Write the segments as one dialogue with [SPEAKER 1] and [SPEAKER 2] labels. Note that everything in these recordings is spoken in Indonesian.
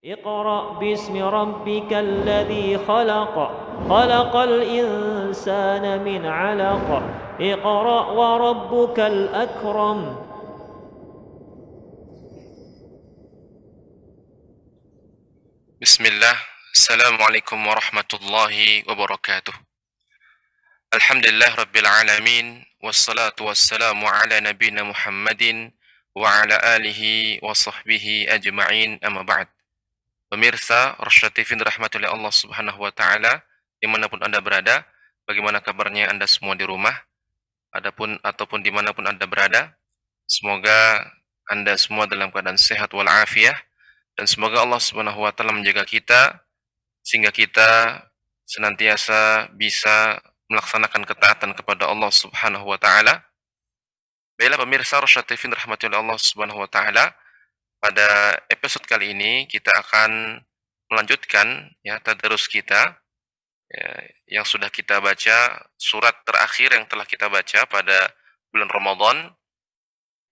[SPEAKER 1] اقرأ باسم ربك الذي خلق خلق الإنسان من علق اقرأ وربك الأكرم.
[SPEAKER 2] Bismillah, Assalamualaikum warahmatullahi wabarakatuh. Alhamdulillah Rabbil Alamin, wassalatu wassalamu ala nabina Muhammadin wa ala alihi wa sahbihi ajma'in, amma ba'd. Pemirsa Rasyad TV rahmatullahi Allah subhanahu wa ta'ala, dimanapun Anda berada, bagaimana kabarnya Anda semua di rumah, ataupun dimanapun Anda berada, semoga Anda semua dalam keadaan sehat walafiat, dan semoga Allah subhanahu wa ta'ala menjaga kita, sehingga kita senantiasa bisa melaksanakan ketaatan kepada Allah Subhanahu wa taala. Baiklah pemirsa Rasyad TV rahmatullahi Allah Subhanahu wa taala, pada episode kali ini kita akan melanjutkan tadarus kita ya, yang sudah kita baca, surat terakhir yang telah kita baca pada bulan Ramadan,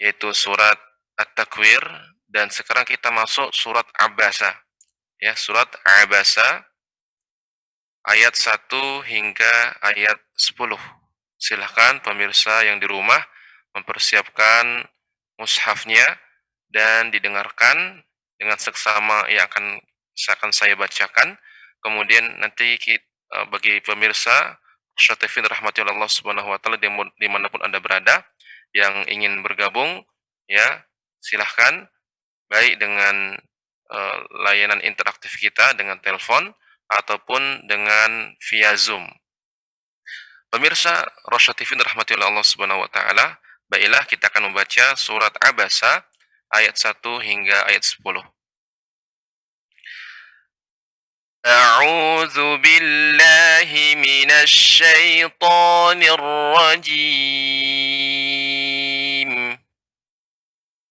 [SPEAKER 2] yaitu surat At-Takwir, dan sekarang kita masuk surat Abasa. Ya, surat Abasa ayat 1 hingga ayat 10. Silahkan pemirsa yang di rumah mempersiapkan mushafnya dan didengarkan dengan seksama yang akan saya bacakan. Kemudian nanti bagi pemirsa Syatifin rahmatillah Allah subhanahu wa ta'ala dimanapun Anda berada yang ingin bergabung, ya silahkan, baik dengan layanan interaktif kita dengan telepon ataupun dengan via Zoom. Pemirsa Rasyad TV rahmatillah Allah subhanahu wa ta'ala, baiklah kita akan membaca surat Abasa ayat 1 hingga ayat 10. A'udzu billahi minasy syaithanir rajim.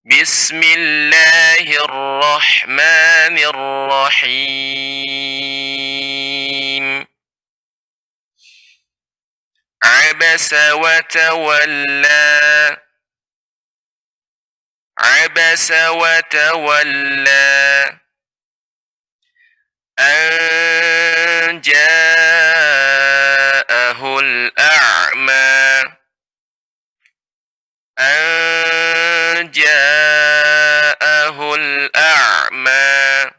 [SPEAKER 2] Bismillahirrahmanirrahim. عبس وتولى عبس وتولى أن جاءه الأعمى أن جاءه الأعمى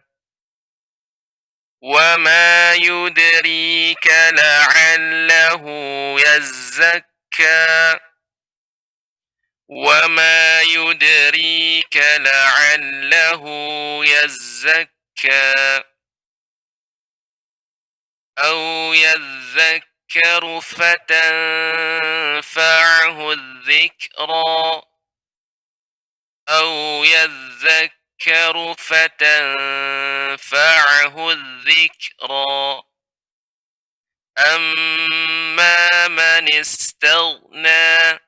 [SPEAKER 2] وما يدريك لعله يزكى وما يدريك لعله يزكى أو يذكر فتنفعه الذكرى أو يذكر فتنفعه الذكرى أما من استغنى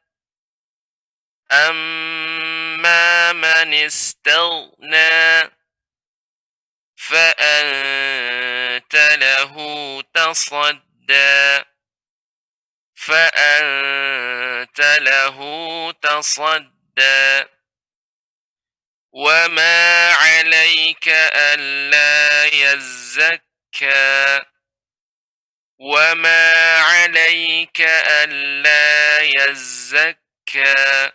[SPEAKER 2] أما من استغنى فأنت له تصدى فأنت له تصدى وما عليك ألا يزكى وما عليك ألا يزكى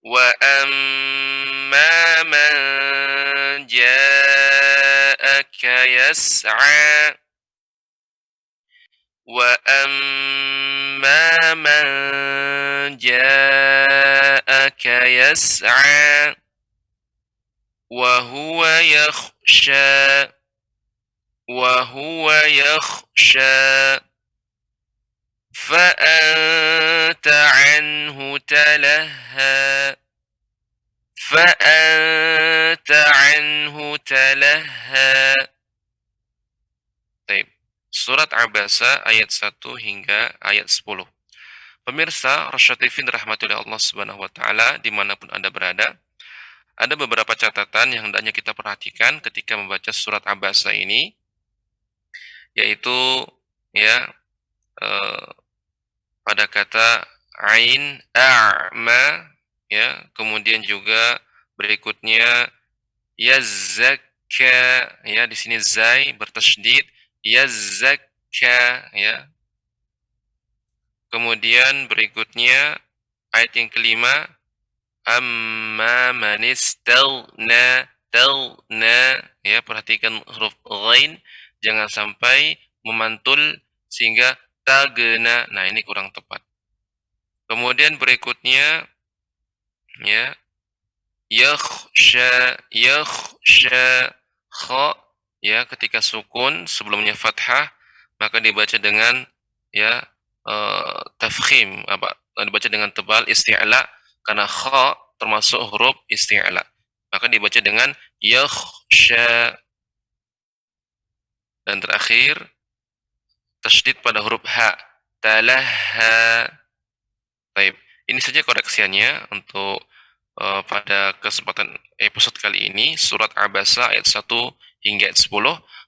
[SPEAKER 2] وأما من جاءك يسعى وأما من جاءك يسعى وهو يخشى فأنت عنه تلهى فأنت عنه تلهى. Baik. Surat Abasa ayat 1 hingga ayat 10. Pemirsa Rasyad TV rahmatullahi Allah subhanahu wa ta'ala, dimanapun Anda berada, ada beberapa catatan yang hendaknya kita perhatikan ketika membaca surat Abasa ini, yaitu pada kata ain a'ma, kemudian juga berikutnya ya di sini zai bertasydid, yazakka ya. Kemudian berikutnya ayat yang kelima, amma man istaghna, ya, perhatikan huruf ghain jangan sampai memantul sehingga tagna. Nah, ini kurang tepat. Kemudian berikutnya ya, yakhsha kha, ya, ketika sukun sebelumnya fathah maka dibaca dengan ya tafkhim, dibaca dengan tebal isti'la karena kha termasuk huruf isti'la. Maka dibaca dengan yakhsha. Dan terakhir tasydid pada huruf ha, talaha. Baik, ini saja koreksiannya untuk pada kesempatan episode kali ini, surat Abasa ayat 1 hingga ayat 10.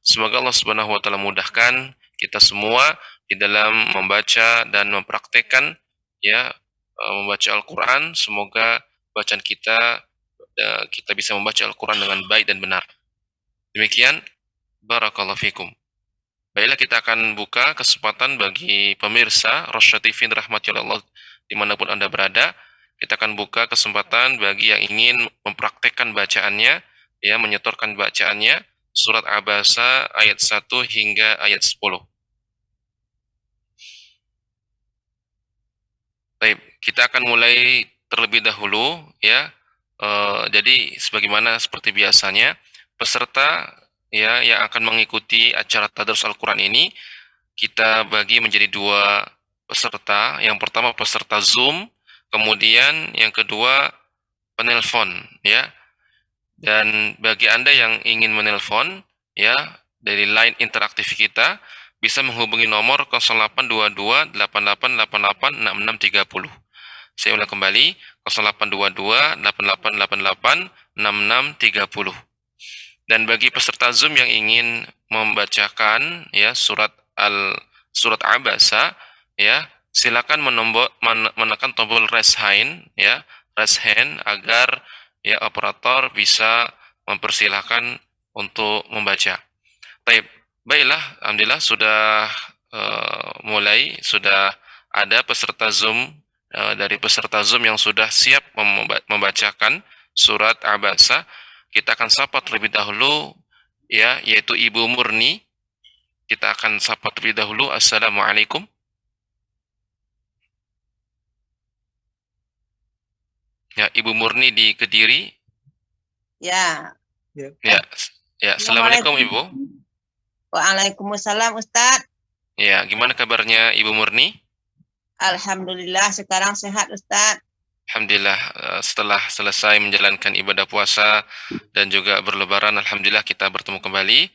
[SPEAKER 2] Semoga Allah Subhanahu wa taala mudahkan kita semua di dalam membaca dan mempraktekkan ya membaca Al-Qur'an. Semoga bacaan kita bisa membaca Al-Qur'an dengan baik dan benar. Demikian, barakallahu fikum. Baiklah, kita akan buka kesempatan bagi pemirsa Rosyad TV rahmati Allah dimanapun Anda berada. Kita akan buka kesempatan bagi yang ingin mempraktekkan bacaannya, ya, menyetorkan bacaannya, surat Abasa ayat 1 hingga ayat 10. Baik, kita akan mulai terlebih dahulu, ya. Jadi sebagaimana seperti biasanya, peserta ya yang akan mengikuti acara tadarus Al-Qur'an ini kita bagi menjadi dua peserta. Yang pertama peserta Zoom, kemudian yang kedua penelpon, ya. Dan bagi Anda yang ingin menelpon, ya, dari line interaktif kita bisa menghubungi nomor 0822 8888 6630. Saya ulang kembali, 0822 8888 6630. Dan bagi peserta Zoom yang ingin membacakan ya surat Abasa, ya, silakan menekan tombol raise hand, ya, raise hand agar ya operator bisa mempersilahkan untuk membaca. Baik, baiklah, alhamdulillah sudah sudah ada peserta Zoom, dari peserta Zoom yang sudah siap membacakan surat Abasa. Kita akan sapa terlebih dahulu, ya, yaitu Ibu Murni. Kita akan sapa terlebih dahulu. Assalamualaikum. Ya, Ibu Murni di Kediri.
[SPEAKER 3] Ya.
[SPEAKER 2] Ya, ya. Assalamualaikum Ibu.
[SPEAKER 3] Waalaikumsalam Ustadz.
[SPEAKER 2] Ya, gimana kabarnya Ibu Murni?
[SPEAKER 3] Alhamdulillah sekarang sehat Ustadz.
[SPEAKER 2] Alhamdulillah, setelah selesai menjalankan ibadah puasa dan juga berlebaran, alhamdulillah kita bertemu kembali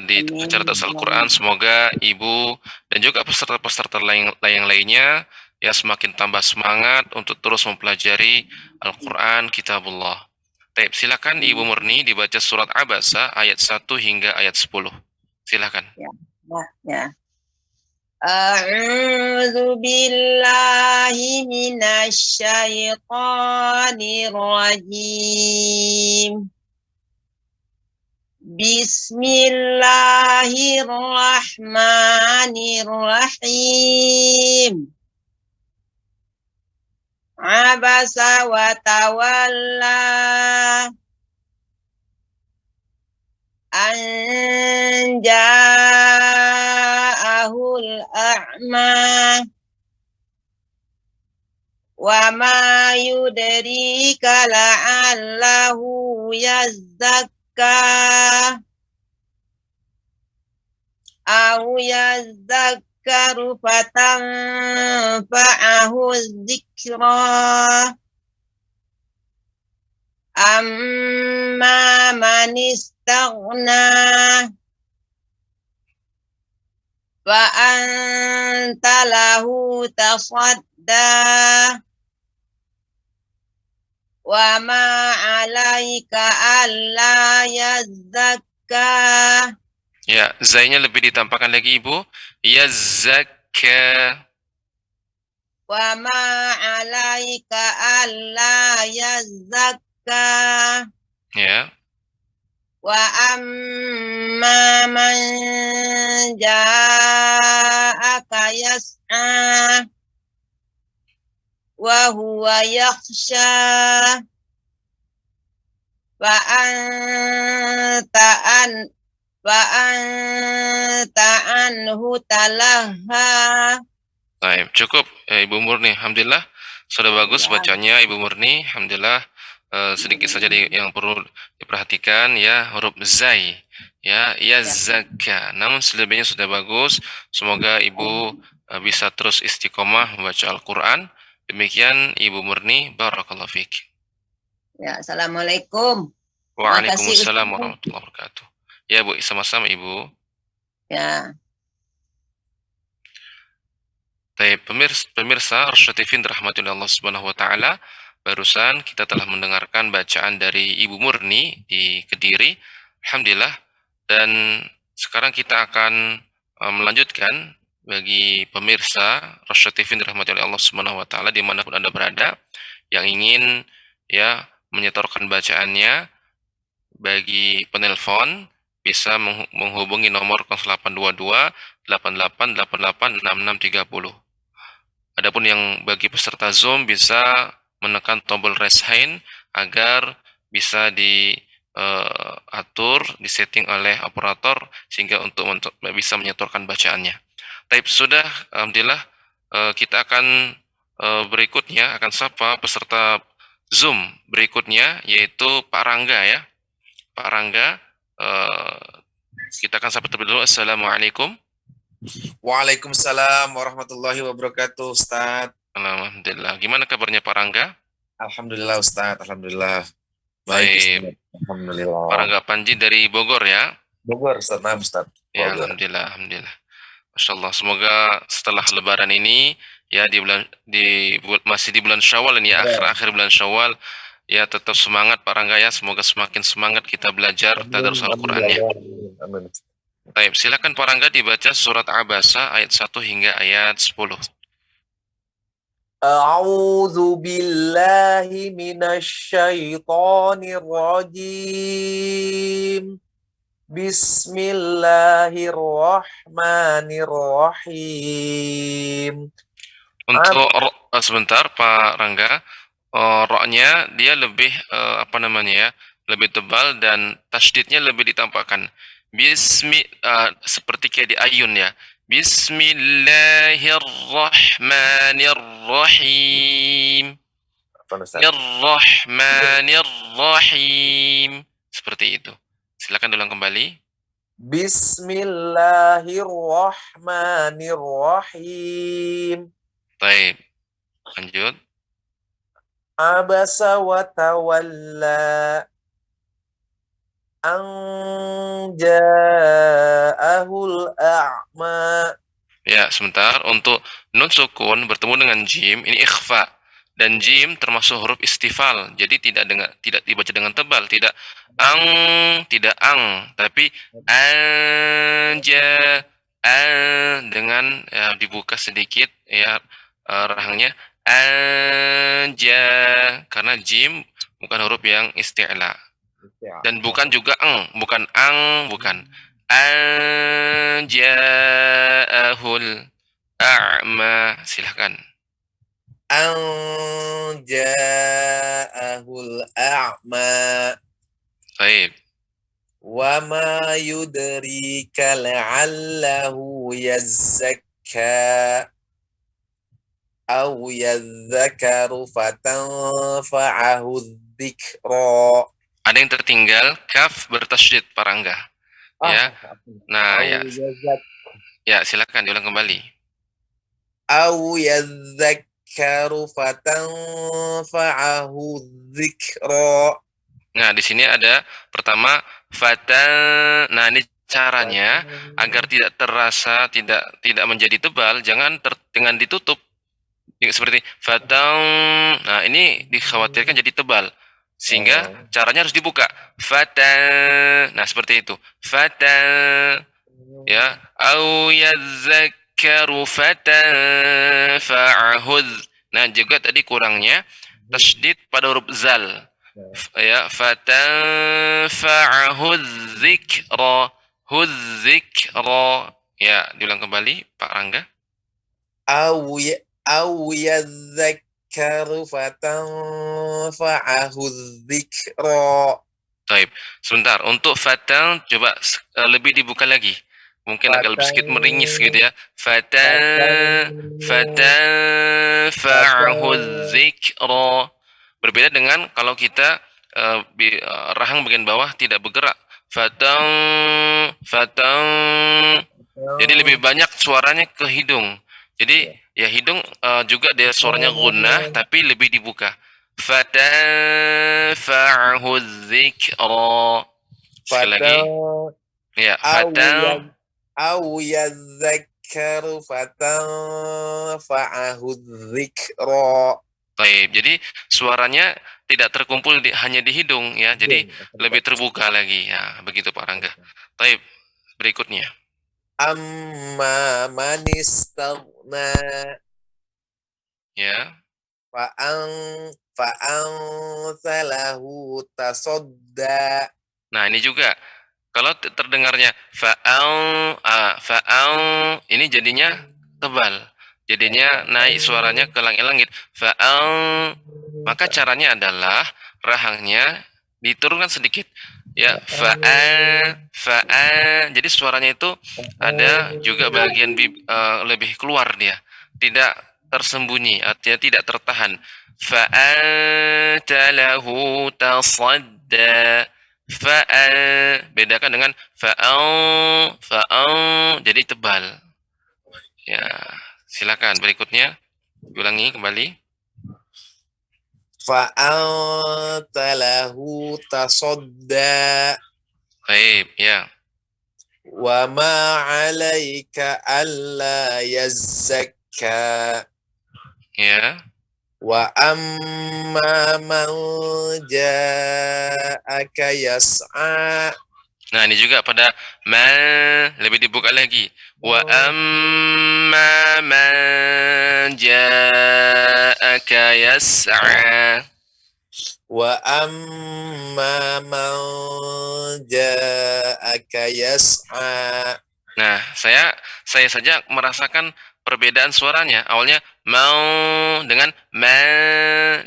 [SPEAKER 2] di acara tadarus Al-Qur'an. Semoga Ibu dan juga peserta-peserta lainnya ya semakin tambah semangat untuk terus mempelajari Al-Qur'an Kitabullah. Baik, silakan Ibu Murni dibaca surat Abasa ayat 1 hingga ayat 10. Silakan.
[SPEAKER 3] Ya. A'udzu billahi minasy syaithanir rajim. Bismillahirrahmanirrahim. Abasa wa tawalla an ja'ahul a'ma wa ma yudrika la'allahu yazzakka aw yazzakkaru fatanfa'ahu dzikra amma man istaghna fa anta lahu tasadda wa ma 'alaika alla yazzakka.
[SPEAKER 2] Ya, zainya lebih ditampakkan lagi Ibu. Yazzakka.
[SPEAKER 3] Wa ma 'alaika alla yazzakka.
[SPEAKER 2] Ya.
[SPEAKER 3] Wa amma man ja'aka yas'a wa huwa yakhsha fa anta an fa anta anhu talaha.
[SPEAKER 2] Baik, cukup Ibu Murni. Alhamdulillah sudah bagus bacanya Ibu Murni. Alhamdulillah. Sedikit saja yang perlu diperhatikan ya, huruf zai ya, yazakka. Namun selebihnya sudah bagus. Semoga Ibu bisa terus istiqomah membaca Al-Qur'an. Demikian Ibu Murni, barakallahu fiik.
[SPEAKER 3] Ya, assalamualaikum.
[SPEAKER 2] Waalaikumsalam warahmatullahi wabarakatuh. Ya Bu, sama-sama Ibu.
[SPEAKER 3] Ya.
[SPEAKER 2] Baik, pemirsa Rasyadifin dirahmati Allah Subhanahu wa taala, barusan kita telah mendengarkan bacaan dari Ibu Murni di Kediri. Alhamdulillah. Dan sekarang kita akan melanjutkan bagi pemirsa Rasyadifin dirahmati Allah Subhanahu wa taala dimanapun Anda berada yang ingin ya menyetorkan bacaannya bagi penelpon bisa menghubungi nomor 0822 8888 6630. Adapun yang bagi peserta Zoom bisa menekan tombol raise hand agar bisa diatur, disetting oleh operator sehingga untuk bisa menyetorkan bacaannya. Tapi sudah, alhamdulillah kita akan berikutnya akan sapa peserta Zoom berikutnya yaitu Pak Rangga ya. Pak Rangga, kita akan sapa terlebih dulu. Assalamualaikum.
[SPEAKER 4] Waalaikumsalam warahmatullahi wabarakatuh, Ustaz.
[SPEAKER 2] Alhamdulillah. Gimana kabarnya Pak Rangga?
[SPEAKER 4] Alhamdulillah, Ustaz. Alhamdulillah.
[SPEAKER 2] Baik.
[SPEAKER 4] Ustaz. Alhamdulillah.
[SPEAKER 2] Pak Rangga Panji dari Bogor ya?
[SPEAKER 4] Bogor, Ustaz. Nah, Ustaz.
[SPEAKER 2] Ya, alhamdulillah, alhamdulillah. Masya Allah. Semoga setelah Lebaran ini ya masih di bulan Syawal ini ya, akhir bulan Syawal ya, tetap semangat Pak Rangga ya. Semoga semakin semangat kita belajar tadarus Al-Qur'annya.
[SPEAKER 4] Amin.
[SPEAKER 2] Baik, silakan Pak Rangga dibaca surat Abasa ayat 1 hingga ayat 10.
[SPEAKER 4] A'udzu billahi minasyaitonir rajim. Bismillahirrahmanirrahim.
[SPEAKER 2] Untuk sebentar Pak Rangga, ro-nya dia lebih lebih tebal dan tasydidnya lebih ditampakkan. Seperti kayak di ayun ya. Bismillahirrahmanirrahim. Irrahmanirrahim. Seperti itu. Silakan ulang kembali.
[SPEAKER 4] Bismillahirrahmanirrahim.
[SPEAKER 2] Baik. Lanjut.
[SPEAKER 4] Abasa wa tawalla an ja'ahul a'ma.
[SPEAKER 2] Ya, sebentar. Untuk nun sukun bertemu dengan jim, ini ikhfa. Dan jim termasuk huruf istifal. Jadi tidak dibaca dengan tebal, tidak ang, tapi anja dengan ya, dibuka sedikit ya rahangnya anja, karena jim bukan huruf yang isti'la. Dan bukan juga bukan bukan. Anja'ahul a'ma. Silahkan.
[SPEAKER 4] Anja'ahul a'ma.
[SPEAKER 2] Baik.
[SPEAKER 4] Wa ma yudrika la'allahu yazzakka aw yadzakaru fatanfa'ahu dzikra.
[SPEAKER 2] Ada yang tertinggal, kaf bertasydid Pak Rangga. Ya. Nah, ya. Ya, silakan diulang kembali.
[SPEAKER 4] Au yadzakkaru fatanfa'ahu dzikra.
[SPEAKER 2] Nah, di sini ada pertama fatan. Nah, ini caranya agar tidak terasa tidak menjadi tebal, jangan dengan ditutup. Seperti fatan. Nah, ini dikhawatirkan jadi tebal. Sehingga caranya harus dibuka. Fatan. Nah, seperti itu. Fatan. Ya. Au yadzakkaru fatanfa'ahud. Nah, juga tadi kurangnya tasydid pada huruf zal. Ya, fatanfa'ahu dzikra. Hudzikra. Ya, diulang kembali Pak Rangga.
[SPEAKER 4] أو يذكر فتنفعه الذكرى.
[SPEAKER 2] Baik, sebentar. Untuk fatan coba lebih dibuka lagi. Mungkin agak lebih sedikit meringis gitu ya. Fatanfa'ahu dzikra. Berbeda dengan kalau kita rahang bagian bawah tidak bergerak. Fatan fatan. Jadi lebih banyak suaranya ke hidung. Jadi ya hidung juga dia suaranya gunnah tapi lebih dibuka. Fatanfa'ahu dzikra. Sekali lagi. Ya,
[SPEAKER 4] أو يذكر فتنفعه الذكرى.
[SPEAKER 2] Baik, jadi suaranya tidak terkumpul hanya di hidung ya, jadi lebih terbuka lagi ya, begitu Pak Rangga. Baik, berikutnya.
[SPEAKER 4] أما من استغنى
[SPEAKER 2] Ya,
[SPEAKER 4] فأنت له تصدى.
[SPEAKER 2] nah ini juga kalau terdengarnya fa'al ini jadinya tebal, jadinya naik suaranya ke langit-langit. Maka caranya adalah rahangnya diturunkan sedikit. Ya, jadi suaranya itu ada juga bagian lebih keluar dia, tidak tersembunyi, artinya tidak tertahan. Fa'anta lahu tasadda. Bedakan dengan jadi tebal. Ya, silakan berikutnya ulangi kembali.
[SPEAKER 4] فأنت له تصدى.
[SPEAKER 2] Baik, ya.
[SPEAKER 4] وما عليك ألا يزكى.
[SPEAKER 2] Ya.
[SPEAKER 4] وأما من جاءك يسعى.
[SPEAKER 2] Nah, ini juga pada lebih dibuka lagi. Wa amma man ja'aka yas'a.
[SPEAKER 4] وأما من جاءك يسعى.
[SPEAKER 2] Nah, saya saja merasakan perbedaan suaranya. Awalnya mau dengan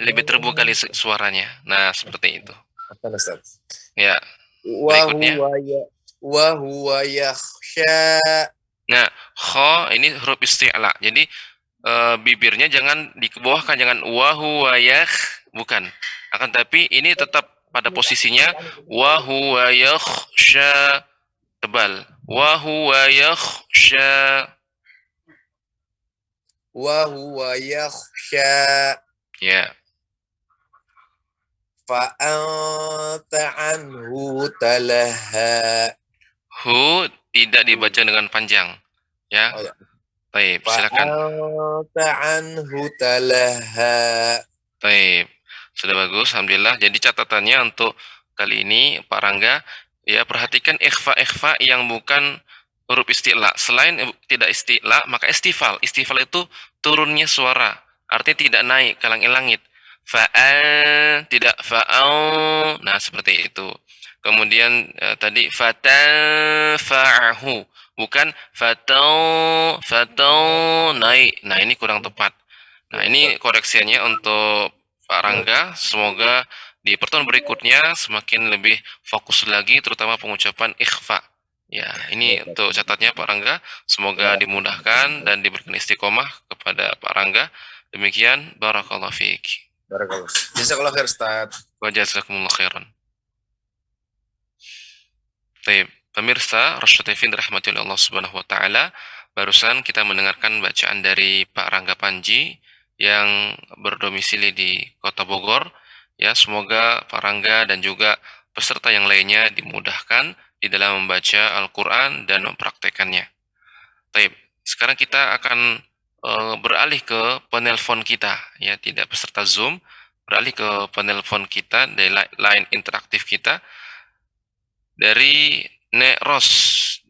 [SPEAKER 2] lebih terbuka suaranya. Nah, seperti itu. Ya. Berikutnya.
[SPEAKER 4] وهو يخشى.
[SPEAKER 2] Nah, kha ini huruf isti'la. Jadi bibirnya jangan dikebawahkan, jangan wa yakh, bukan. Akan tapi ini tetap pada posisinya wa huwa yakhsha, tebal. Wa huwa yakhsha.
[SPEAKER 4] وهو يخشى.
[SPEAKER 2] Ya.
[SPEAKER 4] فأنت عنه تلهى.
[SPEAKER 2] Hu tidak dibaca dengan panjang. Ya.
[SPEAKER 4] Oh, ya.
[SPEAKER 2] Baik, silakan.
[SPEAKER 4] فأنت عنه تلهى.
[SPEAKER 2] Baik. Sudah bagus, alhamdulillah. Jadi catatannya untuk kali ini Pak Rangga, ya perhatikan ikhfa yang bukan huruf isti'la. Selain tidak isti'la, maka istifal. Istifal itu turunnya suara, artinya tidak naik ke langit-langit. Tidak fa'al. Nah, seperti itu. Kemudian tadi fatanfa'ahu, bukan fatau naik. Nah, ini kurang tepat. Nah, ini koreksiannya untuk Pak Rangga. Semoga di pertemuan berikutnya semakin lebih fokus lagi, terutama pengucapan ikhfa. Ya, ini untuk catatnya Pak Rangga. Semoga dimudahkan dan diberikan istiqomah kepada Pak Rangga. Demikian, barakallahu fiik.
[SPEAKER 4] Barakallah. Jazakallah khair, Ustaz.
[SPEAKER 2] Wa jazakumullah khairan. Baik, pemirsa Rasyad TV dirahmati oleh Allah Subhanahu wa taala, barusan kita mendengarkan bacaan dari Pak Rangga Panji yang berdomisili di Kota Bogor. Ya, semoga Pak Rangga dan juga peserta yang lainnya dimudahkan di dalam membaca Al-Qur'an dan mempraktekannya. Baik, sekarang kita akan beralih ke penelpon kita, ya, tidak peserta Zoom, beralih ke penelpon kita dari line interaktif kita dari Nek Ros,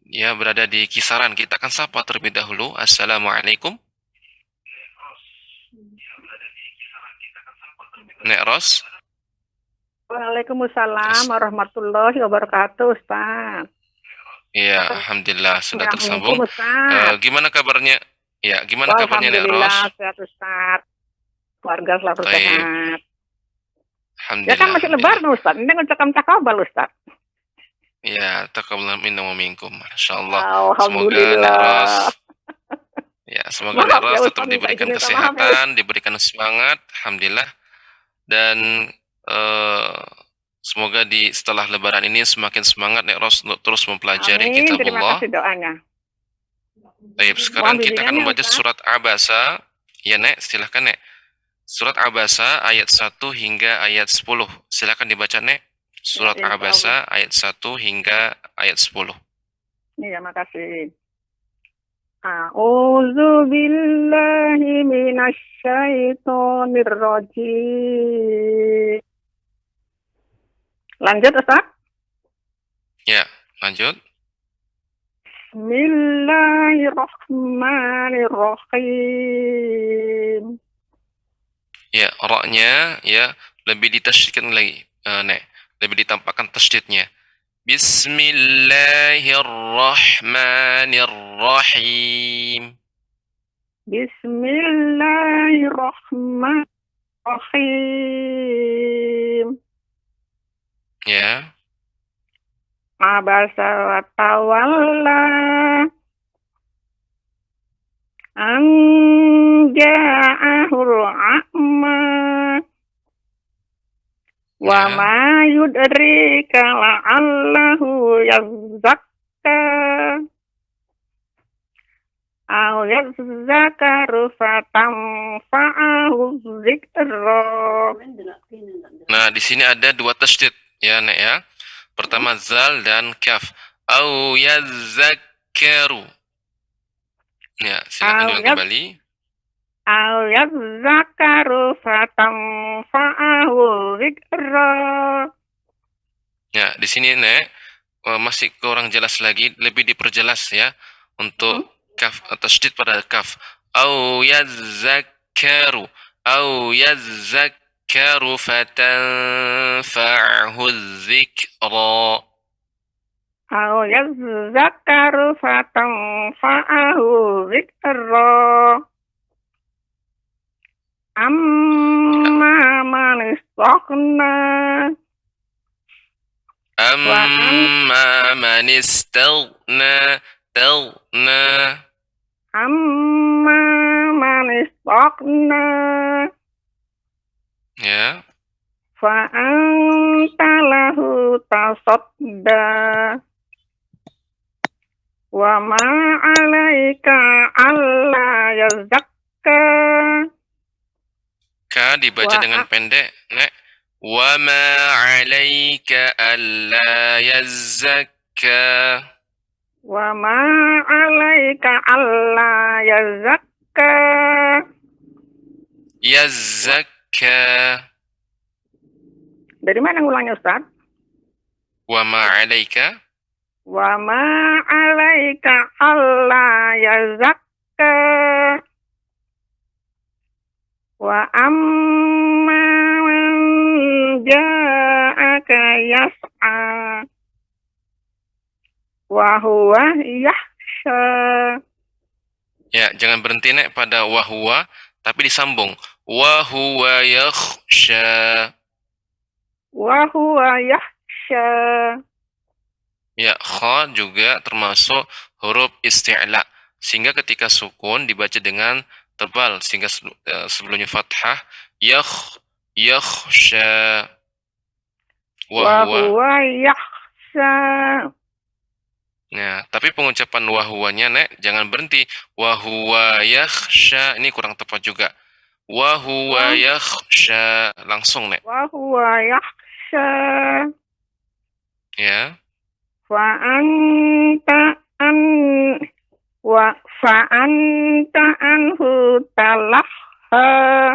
[SPEAKER 2] ya, berada di kisaran. Kita akan sapa terlebih dahulu. Assalamualaikum. Nek Ros.
[SPEAKER 5] Waalaikumsalam warahmatullahi wabarakatuh, Ustaz.
[SPEAKER 2] Iya, alhamdulillah sudah tersambung.
[SPEAKER 5] Ustaz.
[SPEAKER 2] Gimana kabarnya? Ya, gimana kabarnya Nek Ros?
[SPEAKER 5] Alhamdulillah sehat, Ustaz. Keluarga selalu
[SPEAKER 2] Baik.
[SPEAKER 5] sehat. Ya
[SPEAKER 2] Alhamdulillah.
[SPEAKER 5] kan masih lebaran, Ustaz. Ini ngucapkan cakabal, Ustaz.
[SPEAKER 2] Ya, taqabbal minna wa minkum. Masyaallah. Semoga Nek
[SPEAKER 5] Alhamdulillah.
[SPEAKER 2] Ros ya, semoga Nek
[SPEAKER 5] Maaf ya,
[SPEAKER 2] Ros
[SPEAKER 5] Ustaz,
[SPEAKER 2] tetap
[SPEAKER 5] minta
[SPEAKER 2] diberikan
[SPEAKER 5] izin, minta maaf ya.
[SPEAKER 2] kesehatan, diberikan semangat, alhamdulillah. Dan semoga setelah lebaran ini semakin semangat Nek Ros untuk terus mempelajari
[SPEAKER 5] Amin. Terima
[SPEAKER 2] kitabullah.
[SPEAKER 5] kasih doanya.
[SPEAKER 2] Baik, sekarang
[SPEAKER 5] Mohon
[SPEAKER 2] kita akan
[SPEAKER 5] bimbingannya,
[SPEAKER 2] membaca
[SPEAKER 5] Ustaz.
[SPEAKER 2] surat Abasa. Ya, Nek, silahkan Nek. Surat Abasa ayat 1 hingga ayat 10. Silahkan dibaca, Nek. Surat
[SPEAKER 5] Ya, insya
[SPEAKER 2] Abasa ayat 1 hingga ayat 10.
[SPEAKER 5] Iya, makasih. A'udzu billahi minasyaitonir rajim. Lanjut, Ustaz.
[SPEAKER 2] Ya, lanjut.
[SPEAKER 5] Bismillahirrahmanirrahim.
[SPEAKER 2] Ya, ra-nya ya lebih ditasydidkan lagi, Nek. Lebih ditampakkan tasydidnya. Bismillahirrahmanirrahim.
[SPEAKER 5] Bismillahirrahmanirrahim.
[SPEAKER 2] Ya.
[SPEAKER 5] Abasa wa tawalla an ja'ahul a'ma wa
[SPEAKER 2] Ya.
[SPEAKER 5] ma yudrika la'allahu yazakka aw yazakaru fatanfa'ahu dzikra.
[SPEAKER 2] Nah, di sini ada dua tasydid ya, Nek ya. Pertama zal dan kaf. Au yazakkaru. Ya, silakan
[SPEAKER 5] Au
[SPEAKER 2] diulang kembali.
[SPEAKER 5] Aw yazakaru fatanfa'ahu dzikra.
[SPEAKER 2] Ya, di sini Nek masih kurang jelas lagi, lebih diperjelas ya untuk kaf, tasydid pada kaf. Au yazakkaru. Au yazakkaru fatanfa'ahu dzikra.
[SPEAKER 5] Aw yazakaru fatanfa'ahu dzikra. Amma man istaghna.
[SPEAKER 2] Amma man istaghna.
[SPEAKER 5] Amma man istaghna.
[SPEAKER 2] Ya.
[SPEAKER 5] Fa'anta lahu tasadda. Wa ma 'alaika alla yazakka.
[SPEAKER 2] Ka dibaca dengan pendek, Nek. Wa ma 'alaika alla yazzakka.
[SPEAKER 5] Wa ma 'alaika alla yazakka.
[SPEAKER 2] Yazzakka.
[SPEAKER 5] Dari mana ngulangnya, Ustaz?
[SPEAKER 2] Wa ma 'alaika.
[SPEAKER 5] Wa ma 'alaika alla yazakka. Wa amma man ja'aka yas'a wa huwa yahsha.
[SPEAKER 2] Ya, jangan berhenti Nek pada wa huwa, tapi disambung. Wa huwa yakhsha.
[SPEAKER 5] Wa huwa yahsha.
[SPEAKER 2] Ya, kha juga termasuk huruf isti'la. Sehingga ketika sukun dibaca dengan tebal, sehingga sebelumnya fathah yakhsha.
[SPEAKER 5] Wa huwa yahsha.
[SPEAKER 2] Nah, tapi pengucapan wa huwanya Nek jangan berhenti. Wa huwa yakhsha, ini kurang tepat juga. Wa huwa yakhsha, langsung Nek.
[SPEAKER 5] Wa huwa yahsha.
[SPEAKER 2] Ya.
[SPEAKER 5] Fa'anta anhu talahha.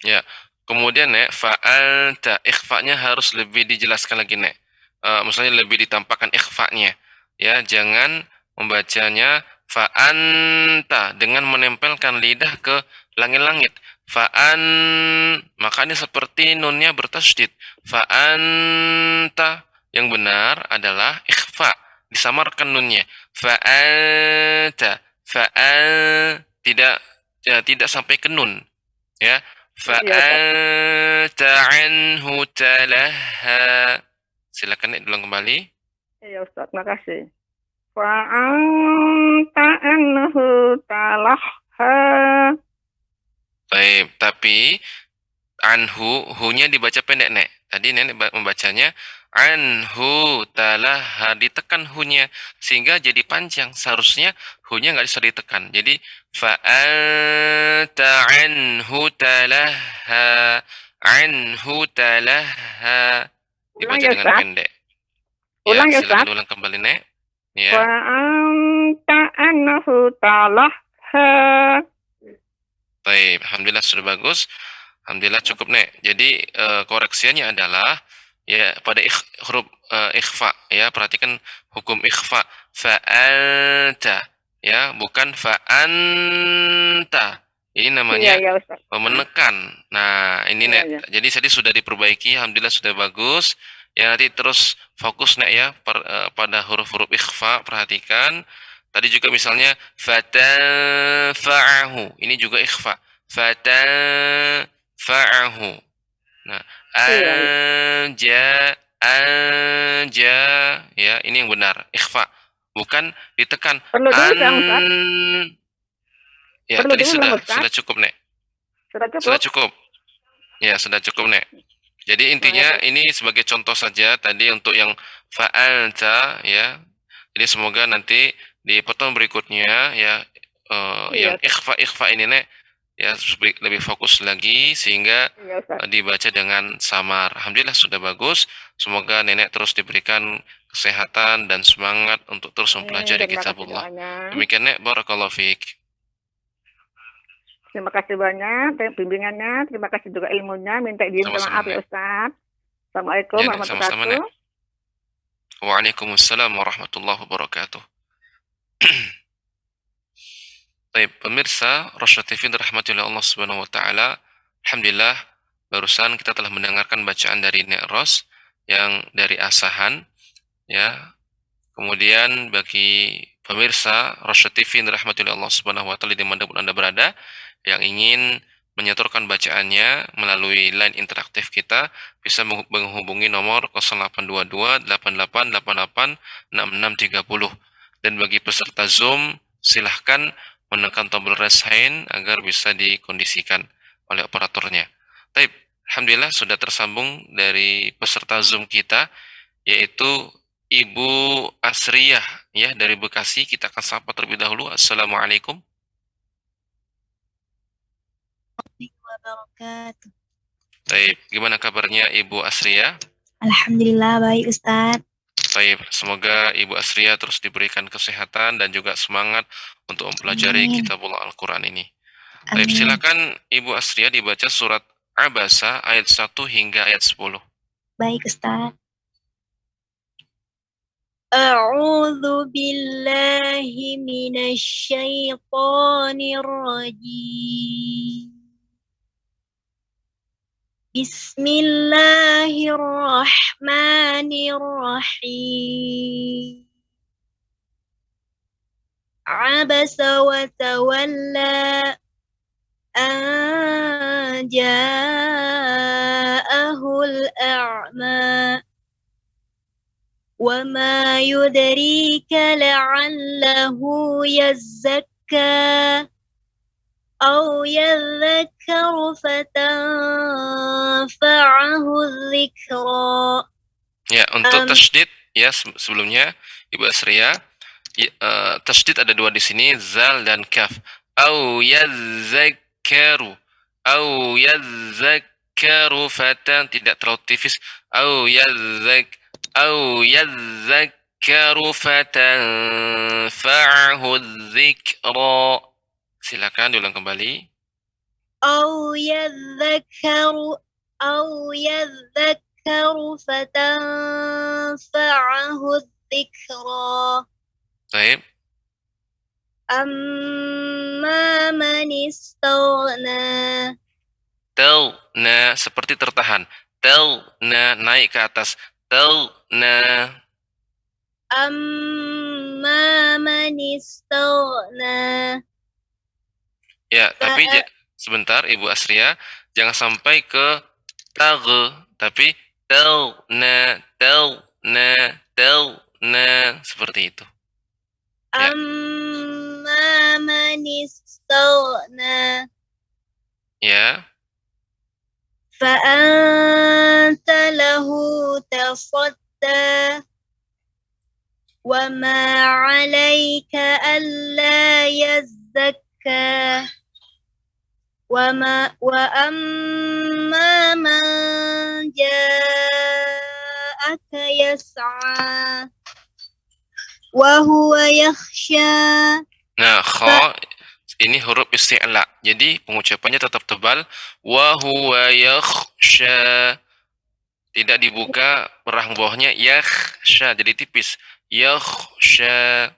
[SPEAKER 2] Ya. Kemudian Nek, fa'alta, ikhfa-nya harus lebih dijelaskan lagi Nek. Maksudnya lebih ditampakkan ikhfa-nya. Ya, jangan membacanya fa'anta dengan menempelkan lidah ke langit-langit. Makanya seperti nunnya bertasydid. Fa'anta. Yang benar adalah ikhfa, disamarkan nunnya. Fa'anta. Tidak sampai ke nun, ya.
[SPEAKER 5] Iya, Ustaz.
[SPEAKER 2] Fa'anta anhu talaha. Silakan Nek, ulang kembali.
[SPEAKER 5] Iya, Ustaz. Makasih. Fa'anta anhu talahha.
[SPEAKER 2] Baik, tapi hu-nya dibaca pendek, Nek. Tadi Nenek membacanya anhu talaha, ditekan hu-nya sehingga jadi panjang. Seharusnya hu-nya nggak bisa ditekan. Jadi fa'anta anhu talaha, anhu talaha,
[SPEAKER 5] Ulang
[SPEAKER 2] dibaca
[SPEAKER 5] ya,
[SPEAKER 2] dengan
[SPEAKER 5] Ustaz.
[SPEAKER 2] pendek. Ya,
[SPEAKER 5] Ulang ya,
[SPEAKER 2] silakan
[SPEAKER 5] Ustaz.
[SPEAKER 2] ulang kembali, Nek. Ya.
[SPEAKER 5] Fa'anta anhu talahha.
[SPEAKER 2] Baik, alhamdulillah sudah bagus. Alhamdulillah cukup, Nek. Jadi koreksinya adalah ya pada huruf ikhfa, ya. Perhatikan hukum ikhfa. Fa'anta, ya, bukan fa'anta. Ini namanya
[SPEAKER 5] Iya, Ustaz.
[SPEAKER 2] menekan. Nah, ini,
[SPEAKER 5] Iya,
[SPEAKER 2] Nek.
[SPEAKER 5] iya.
[SPEAKER 2] Jadi tadi sudah diperbaiki, alhamdulillah sudah bagus. Ya, nanti terus fokus, Nek, ya, pada huruf-huruf ikhfa. Perhatikan. Tadi juga misalnya fatanfa'ahu. Ini juga ikhfa. Fatanfa'ahu. Nah,
[SPEAKER 5] Iya,
[SPEAKER 2] anja, ya, ini yang benar, ikhfa. Bukan ditekan.
[SPEAKER 5] perlu diulang, Ustaz.
[SPEAKER 2] Ya,
[SPEAKER 5] Perlu
[SPEAKER 2] tadi
[SPEAKER 5] diulang, Ustaz.
[SPEAKER 2] sudah cukup, Nek.
[SPEAKER 5] Sudah cukup?
[SPEAKER 2] Sudah cukup. Ya, sudah cukup, Nek. Jadi intinya
[SPEAKER 5] Nah,
[SPEAKER 2] ini sebagai contoh saja tadi untuk yang fa'alta, ya. Jadi semoga nanti di pertemuan berikutnya, ya, yang
[SPEAKER 5] iya,
[SPEAKER 2] ikhfa ini, Nek, ya, lebih fokus lagi sehingga
[SPEAKER 5] iya, Ustaz.
[SPEAKER 2] dibaca dengan samar. Alhamdulillah sudah bagus. Semoga Nenek terus diberikan kesehatan dan semangat untuk terus mempelajari
[SPEAKER 5] Terima kasih
[SPEAKER 2] kitabullah.
[SPEAKER 5] doanya.
[SPEAKER 2] Demikian, Nek, barakallahu fiik.
[SPEAKER 5] Terima kasih banyak bimbingannya. Terima kasih juga ilmunya. Minta diminta
[SPEAKER 2] Sama-sama,
[SPEAKER 5] maaf ya,
[SPEAKER 2] Nek.
[SPEAKER 5] Ustaz. Assalamualaikum
[SPEAKER 2] Ya, Nek,
[SPEAKER 5] warahmatullahi
[SPEAKER 2] sama-sama, Nek.
[SPEAKER 5] wabarakatuh.
[SPEAKER 2] Waalaikumsalam warahmatullahi wabarakatuh. Baik, pemirsa Rasyad TV dirahmati oleh Allah Subhanahu wa taala. Alhamdulillah, barusan kita telah mendengarkan bacaan dari Nek Ros yang dari Asahan, ya. Kemudian bagi pemirsa Rasyad TV dirahmati oleh Allah Subhanahu wa taala dimanapun Anda berada yang ingin menyetorkan bacaannya melalui line interaktif kita bisa menghubungi nomor 0822 8888 6630. Dan bagi peserta Zoom silahkan menekan tombol raise hand agar bisa dikondisikan oleh operatornya. Baik, alhamdulillah sudah tersambung dari peserta Zoom kita yaitu Ibu Asriyah, ya, dari Bekasi. Kita akan sapa terlebih dahulu. Assalamualaikum.
[SPEAKER 6] Wabarakatuh.
[SPEAKER 2] Baik, gimana kabarnya Ibu Asriyah?
[SPEAKER 6] Alhamdulillah baik Ustadz.
[SPEAKER 2] Baik, semoga Ibu Asriyah terus diberikan kesehatan dan juga semangat untuk mempelajari
[SPEAKER 6] Amin.
[SPEAKER 2] kitabullah Al-Quran ini. Baik,
[SPEAKER 6] Amin.
[SPEAKER 2] silakan Ibu Asriyah dibaca surat Abasa ayat 1 hingga ayat 10.
[SPEAKER 6] Baik Ustadz. A'udzu billahi minasyaitonir rajim. Bismillahirrahmanirrahim. Abasa wa tawalla an ja'ahul a'ma. Wa ma yudrika la'allahu yazzakka أو يذكر فتنفعه الذكرى.
[SPEAKER 2] Ya, untuk tasydid, ya, sebelumnya Ibu Asriyah, tasydid ada dua di sini, zal dan kaf. Au yadzakkaru, fatan, tidak terlalu tipis. Au yadzakkaru fatanfa'ahu dzikra. Silakan diulang kembali.
[SPEAKER 6] أو يذكر فتنفعه الذكرى.
[SPEAKER 2] Baik.
[SPEAKER 6] أما من استغنى.
[SPEAKER 2] Talna seperti tertahan. Talna naik ke atas. Talna.
[SPEAKER 6] أما من استغنى
[SPEAKER 2] Ya, tapi sebentar Ibu Asria, jangan sampai ke tag, tapi talna, seperti itu. Ya.
[SPEAKER 6] أما من استغنى
[SPEAKER 2] Ya.
[SPEAKER 6] فأنت له تصدى وما عليك ألا يزكى وأما من جاءك يسعى وهو يخشى.
[SPEAKER 2] Nah, kha ini huruf isti'la. Jadi pengucapannya tetap tebal. Wa huwa yakhsha. Tidak dibuka perang bawahnya yakhsha, jadi tipis. Yakhsha.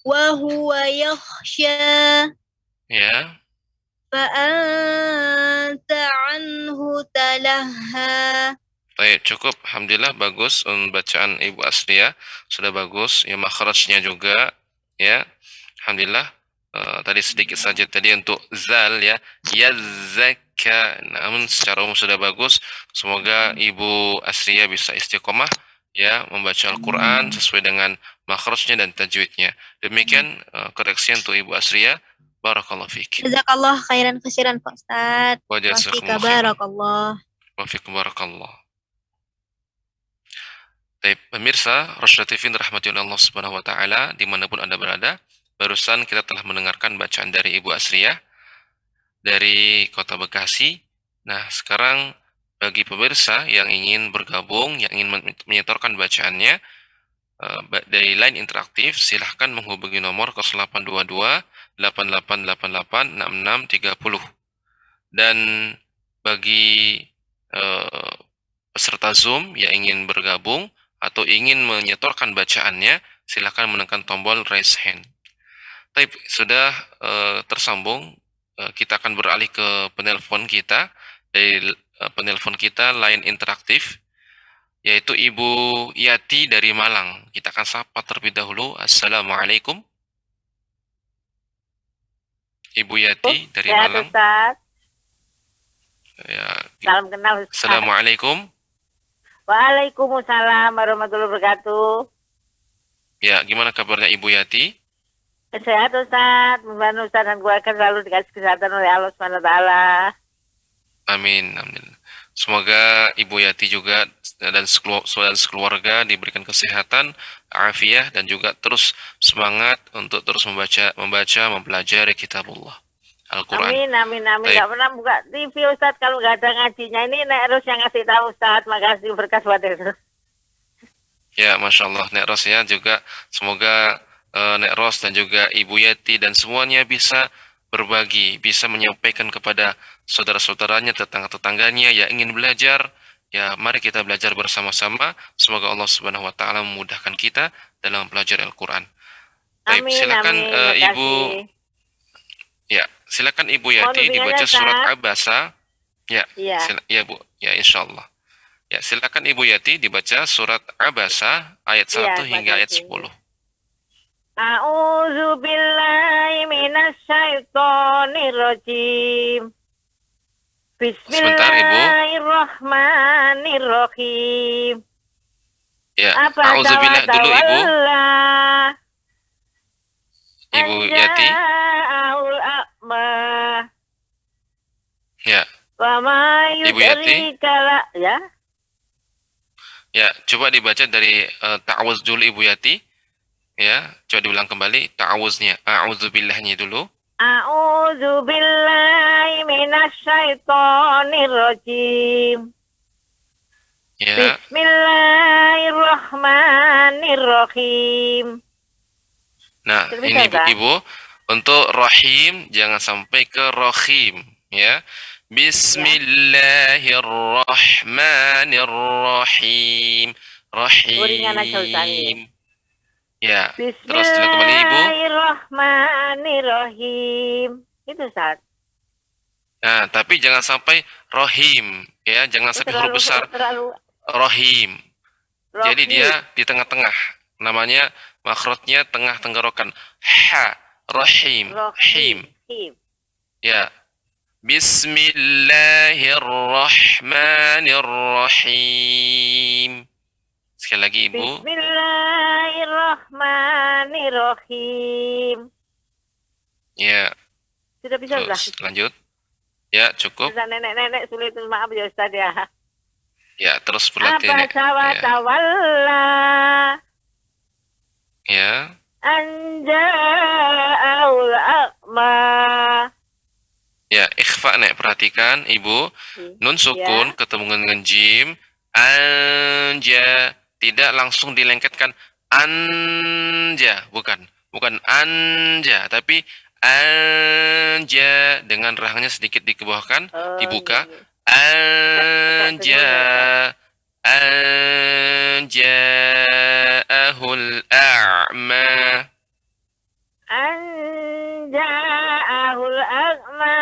[SPEAKER 6] وهو يخشى
[SPEAKER 2] Ya.
[SPEAKER 6] فأنت عنه تلهى.
[SPEAKER 2] Baik, cukup. Alhamdulillah bagus bacaan Ibu Asria. Sudah bagus. Ya, makhrajnya juga. Ya. Alhamdulillah. Tadi sedikit saja tadi untuk zal ya. Yazakka. Namun secara umum sudah bagus. Semoga Ibu Asria bisa istiqomah ya membaca Al-Qur'an sesuai dengan makhrajnya dan tajwidnya. Demikian koreksi untuk Ibu Asria. Barakallahu fiik.
[SPEAKER 6] Jazakallah khairan kasiran Pak Ustaz.
[SPEAKER 2] Wa
[SPEAKER 6] Wafika
[SPEAKER 2] jazakumullah khairan.
[SPEAKER 6] barakallah.
[SPEAKER 2] Wa fiikum barakallah. Baik, pemirsa Rasyada TV rahmati Allah Subhanahu wa taala dimanapun Anda berada, barusan kita telah mendengarkan bacaan dari Ibu Asria dari Kota Bekasi. Nah, sekarang bagi pemirsa yang ingin bergabung, yang ingin menyetorkan bacaannya dari line interaktif, silahkan menghubungi nomor 0822 8888 6630. Dan bagi peserta Zoom yang ingin bergabung atau ingin menyetorkan bacaannya, silakan menekan tombol raise hand. Tapi sudah tersambung, kita akan beralih ke penelpon kita. Dari penelpon kita line interaktif, yaitu Ibu Yati dari Malang. Kita akan sapa terlebih dahulu. Assalamualaikum. Ibu Yati dari Malang.
[SPEAKER 5] Ustaz.
[SPEAKER 2] Ya.
[SPEAKER 5] Salam kenal Ustaz.
[SPEAKER 2] Assalamualaikum.
[SPEAKER 5] Waalaikumsalam warahmatullahi wabarakatuh.
[SPEAKER 2] Ya, gimana kabarnya Ibu Yati?
[SPEAKER 5] Sehat Ustaz, membantu Ustaz dan keluarga selalu dikasih kesehatan oleh Allah Subhanahu wa taala.
[SPEAKER 2] Amin, amin. Semoga Ibu Yati juga dan sekeluarga diberikan kesehatan, afiah, dan juga terus semangat untuk terus mempelajari kitabullah, Al-Quran.
[SPEAKER 5] Amin, amin, amin. Nggak pernah buka TV Ustaz kalau nggak ada ngajinya. Ini Nek Ros yang ngasih tahu Ustaz. Makasih berkas buat itu.
[SPEAKER 2] Ya, Masya Allah, Nek Ros ya juga. Semoga Nek Ros dan juga Ibu Yati dan semuanya bisa berbagi, bisa menyampaikan kepada saudara-saudaranya, tetangga-tetangganya yang ingin belajar. Ya, mari kita belajar bersama-sama. Semoga Allah Subhanahu wa taala memudahkan kita dalam mempelajari Al-Qur'an. Baik, silakan Ibu. Ya, silakan Ibu Yati dibaca surat Abasa. Ya, ya Bu. Ya, insyaallah. Ya, silakan Ibu Yati dibaca surat Abasa ayat 1 hingga ayat 10.
[SPEAKER 5] A'udzu billahi minasyaitonir rajim. Bismillahirrahmanirrahim.
[SPEAKER 2] Ya, a'udzubillah dulu Ibu. Ibu Yati. Ya. Ibu Yati.
[SPEAKER 5] Ya.
[SPEAKER 2] Ya, coba dibaca dari ta'awuz dulu Ibu Yati. Ya, coba diulang kembali ta'awuznya. A'udzubillahnya dulu.
[SPEAKER 5] A'udzubillahi minasyaitonir rajim.
[SPEAKER 2] Ya.
[SPEAKER 5] Bismillahirrahmanirrahim.
[SPEAKER 2] Nah, ini Ibu, untuk rahim jangan sampai ke rahim, ya. Bismillahirrahmanirrahim. Rahim. Ya, terus kembali Ibu.
[SPEAKER 5] Bismillahirrahmanirrahim. Itu Ustaz.
[SPEAKER 2] Nah, tapi jangan sampai rohim, ya, jangan sampai huruf besar
[SPEAKER 5] terlalu
[SPEAKER 2] rohim. Jadi
[SPEAKER 5] rohim.
[SPEAKER 2] dia di tengah-tengah. Namanya makhrajnya tengah tenggorokan. Ha, rohim, him.
[SPEAKER 5] Him.
[SPEAKER 2] Ya. Bismillahirrahmanirrahim. Sekali lagi Ibu.
[SPEAKER 5] Bismillahirrahmanirrahim.
[SPEAKER 2] Ya,
[SPEAKER 5] Sudah bisa sudah.
[SPEAKER 2] terus lanjut. Ya, cukup.
[SPEAKER 5] Bisa nenek-nenek sulit, maaf ya Ustaz ya.
[SPEAKER 2] Ya, terus berlatih.
[SPEAKER 5] Abasa wa
[SPEAKER 2] Ya.
[SPEAKER 5] tawalla
[SPEAKER 2] Ya.
[SPEAKER 5] anja'aul a'ma.
[SPEAKER 2] Ya, ikhfa nek, perhatikan Ibu. Nun sukun ketemu dengan jim. Anja, tidak langsung dilengketkan. Anja, bukan. Bukan anja, tapi anja dengan rahangnya sedikit dikebawahkan, dibuka. Anja, anja'ahul a'ma.
[SPEAKER 5] Anja'ahul a'ma.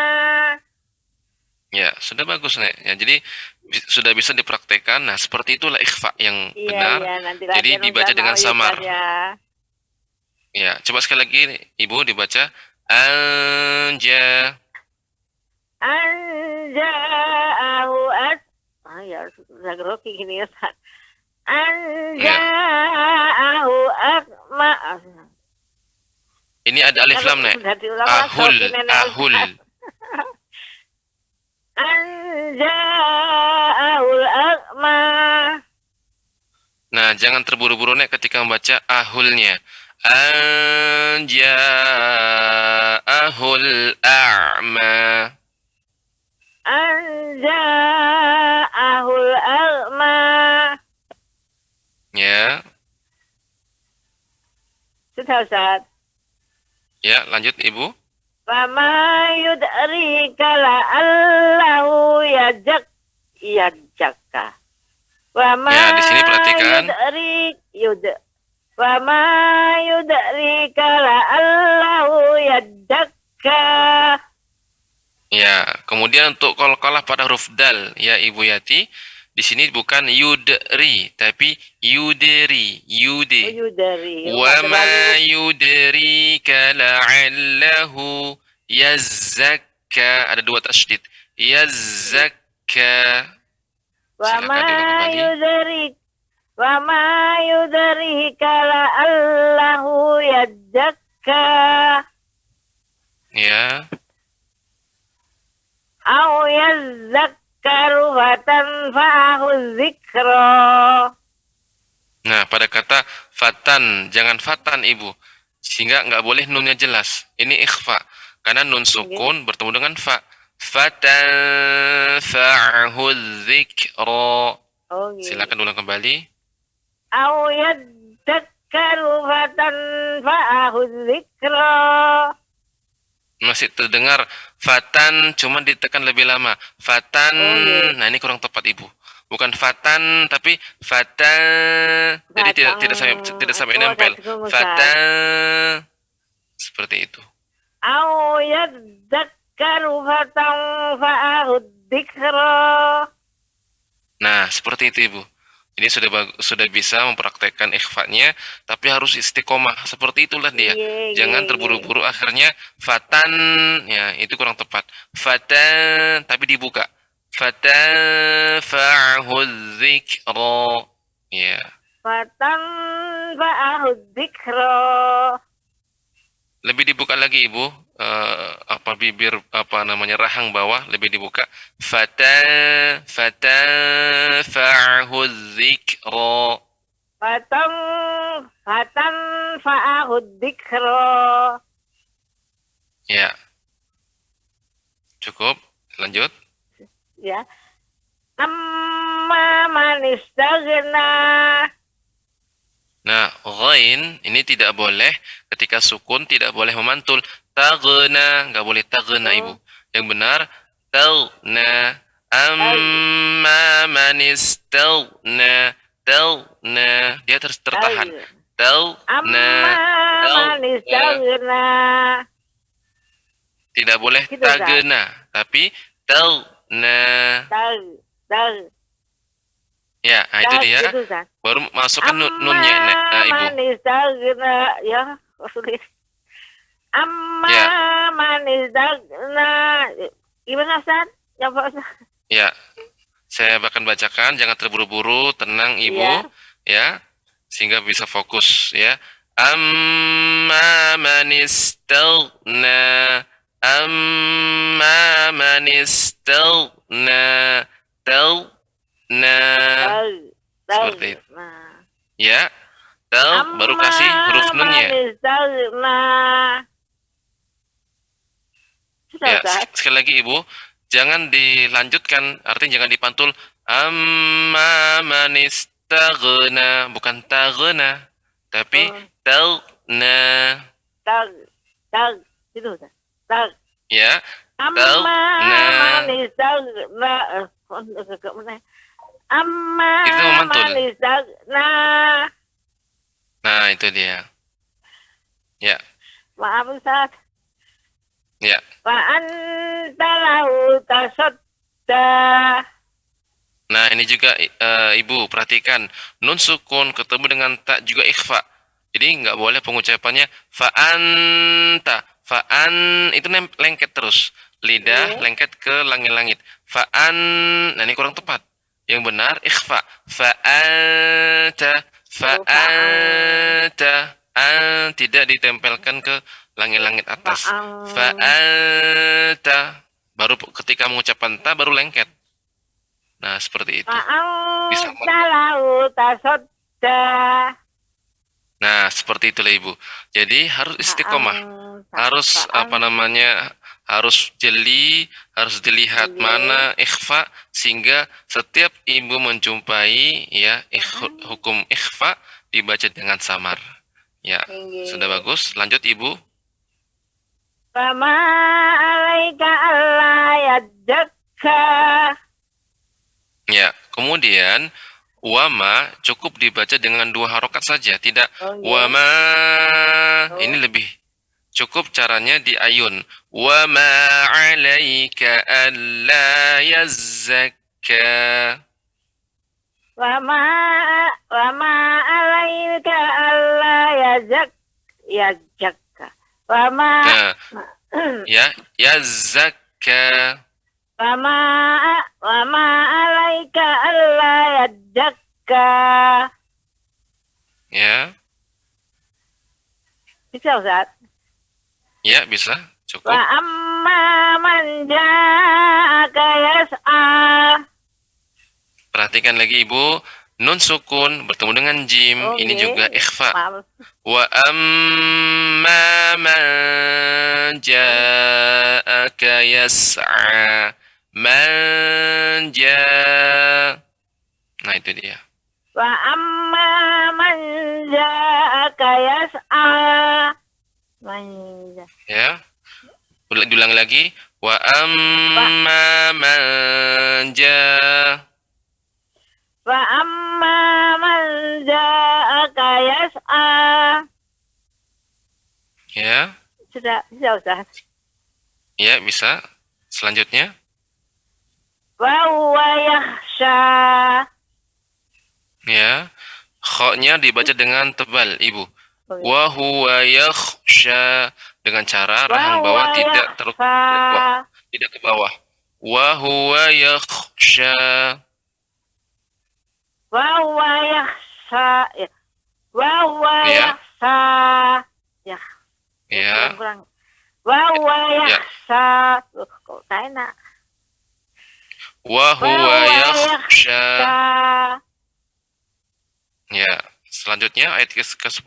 [SPEAKER 2] Ya, sudah bagus, Nek. Ya, jadi sudah bisa dipraktekkan. Nah, seperti itulah ikhfa yang benar.
[SPEAKER 5] Iya, nanti
[SPEAKER 2] Jadi
[SPEAKER 5] latihan
[SPEAKER 2] dibaca
[SPEAKER 5] Ustaz,
[SPEAKER 2] dengan
[SPEAKER 5] mau ya,
[SPEAKER 2] samar.
[SPEAKER 5] Ustaz ya.
[SPEAKER 2] Ya, coba sekali lagi Ibu dibaca anja.
[SPEAKER 5] Anja'ahu ya sudah grogi gini ya Ustaz. Anja'ahu a'ma.
[SPEAKER 2] Ini ada alif lam, Nek.
[SPEAKER 5] Sudah diulang
[SPEAKER 2] Ahul,
[SPEAKER 5] lagi, nenek
[SPEAKER 2] ahul.
[SPEAKER 5] Ustaz. Anja'ahul a'ma.
[SPEAKER 2] Nah, jangan terburu-buru, Nek, ketika membaca ahulnya. Anja'ahul a'ma.
[SPEAKER 5] Anja'ahul a'ma.
[SPEAKER 2] Ya,
[SPEAKER 5] Sudah Ustaz.
[SPEAKER 2] ya, lanjut Ibu.
[SPEAKER 5] Fama yud'rika la'allahu yajaka. Wama
[SPEAKER 2] Ya, di sini perhatikan.
[SPEAKER 5] Wama yud'rika la'allahu yajaka.
[SPEAKER 2] Ya, kemudian untuk qalqalah pada huruf dal, ya Ibu Yati, di sini bukan yudri, tapi yudri, yude.
[SPEAKER 5] Yudari.
[SPEAKER 2] Wa ma yudrika la'allahu yazzakka. Ada dua tasydid. Yazzakka.
[SPEAKER 5] Wama
[SPEAKER 2] Silakan diulang kembali.
[SPEAKER 5] yudrika la'allahu yajaka.
[SPEAKER 2] Ya.
[SPEAKER 5] Au yazzakkaru fatanfa'ahu dzikra.
[SPEAKER 2] Nah, pada kata fatan, jangan fatan Ibu. Sehingga nggak boleh nunnya jelas. Ini ikhfa. Karena nun sukun bertemu dengan fa. Fatanfa'ahu dzikra.
[SPEAKER 5] Oh, gitu.
[SPEAKER 2] Silakan ulang kembali.
[SPEAKER 5] Au yadzakkaru fatanfa'ahu dzikra.
[SPEAKER 2] Masih terdengar fatan, cuma ditekan lebih lama. Fatan, nah ini kurang tepat Ibu. Bukan fatan, tapi fatan. Jadi tidak sampai nempel. Fatan, seperti itu.
[SPEAKER 5] Au yadzakkaru fatanfa'ahu dzikra.
[SPEAKER 2] Nah, seperti itu Ibu. Ini sudah bisa mempraktekkan ikhfa-nya, tapi harus istiqomah. Seperti itulah dia. Jangan terburu-buru akhirnya fatan, ya itu kurang tepat. Fatan, tapi dibuka. Fatan fa'ahu dzikra. Ya.
[SPEAKER 5] Fatanfa'ahu dzikra.
[SPEAKER 2] Lebih dibuka lagi Ibu. Bibir rahang bawah lebih dibuka. Fatan fa'ahu dzikra.
[SPEAKER 5] Fatanfa'ahu dzikra.
[SPEAKER 2] Ya. Cukup. Lanjut.
[SPEAKER 5] Ya. Amma man istaghna.
[SPEAKER 2] Nah, ghain ini tidak boleh ketika sukun, tidak boleh memantul. Taghna, nggak boleh taghna Ibu. Yang benar taghna. Amma man istaghna. Taghna. Dia tertahan. Taghna.
[SPEAKER 5] Amma man istaghna.
[SPEAKER 2] Tidak boleh
[SPEAKER 5] Gitu,
[SPEAKER 2] taghna, tapi Taghna. Ya, nah itu dia.
[SPEAKER 5] Gitu, Ustaz.
[SPEAKER 2] Baru masukkan nunnya, Ibu.
[SPEAKER 5] Manistagna, ya, sulit. Amma
[SPEAKER 2] Ya.
[SPEAKER 5] manistagna. Gimana, Ustaz? Coba, Ustaz.
[SPEAKER 2] Ya, saya akan bacakan, jangan terburu-buru, tenang Ibu, ya, sehingga bisa fokus, ya. Amma man istaghna, amma man istaghna, taghna. Seperti itu.
[SPEAKER 5] Nah.
[SPEAKER 2] Ya, baru kasih huruf nunnya. Ya, sekali lagi Ibu, jangan dilanjutkan, artinya jangan dipantul. Amma man istaghna, bukan taghna, tapi taghna.
[SPEAKER 5] Gitu,
[SPEAKER 2] Ya,
[SPEAKER 5] Amma
[SPEAKER 2] itu memantul.
[SPEAKER 5] Nah,
[SPEAKER 2] Nah, itu dia. Ya,
[SPEAKER 5] maaf Ustaz.
[SPEAKER 2] ya.
[SPEAKER 5] Wa anta lahu tasadda.
[SPEAKER 2] Nah, ini juga Ibu perhatikan, nun sukun ketemu dengan ta juga ikhfa. Jadi nggak boleh pengucapannya fa'anta, itu lengket terus. Lidah lengket ke langit-langit. Nah ini kurang tepat. Yang benar ikhfa. Fa'anta, tidak ditempelkan ke langit-langit atas. Fa'anta. Baru ketika mengucapkan ta baru lengket. Nah, seperti itu. Bisa Nah, seperti itulah Ibu. Jadi harus istiqomah. Harus harus jeli, harus dilihat mana ikhfa, sehingga setiap Ibu menjumpai ya hukum ikhfa dibaca dengan samar. Ya, sudah bagus. Lanjut Ibu.
[SPEAKER 5] Fama alaika alla yadzakka.
[SPEAKER 2] Ya, kemudian wama cukup dibaca dengan 2 harokat saja, tidak wama. Ini lebih cukup caranya di ayun. Wama alaika alla yazzakka.
[SPEAKER 5] Wama alaika alla yazzakka. Wama
[SPEAKER 2] ya, yazzakka.
[SPEAKER 5] Wama alaika alla yazzakka.
[SPEAKER 2] Ya.
[SPEAKER 5] Bisa Ustaz?
[SPEAKER 2] Ya, bisa. Cukup.
[SPEAKER 5] Wa amma man ja'aka yas'a.
[SPEAKER 2] Perhatikan lagi Ibu, nun sukun bertemu dengan jim, ini juga ikhfa. Wa amma man ja'aka yas'a. Man ja'. Nah, itu dia.
[SPEAKER 5] Wa amma man ja'aka yas'a.
[SPEAKER 2] Ya. Diulang lagi. Wa amma man ja'.
[SPEAKER 5] Wa amma man ja'aka yas'a.
[SPEAKER 2] Ya.
[SPEAKER 5] Sudah, bisa Ustaz?
[SPEAKER 2] Ya, bisa. Selanjutnya.
[SPEAKER 5] Wa huwa yakhsha.
[SPEAKER 2] Ya. Kha-nya dibaca dengan tebal, Ibu. Wa huwa yakhsha, dengan cara rahang bawah tidak ke bawah. Wa huwa yakhsha.
[SPEAKER 5] Wa huwa yakhsha. Wa huwa yakhsha. Ya. Kurang. Wa huwa yakhsha. Kok tak enak.
[SPEAKER 2] Wa huwa yakhsha. Ya, selanjutnya ayat ke-10.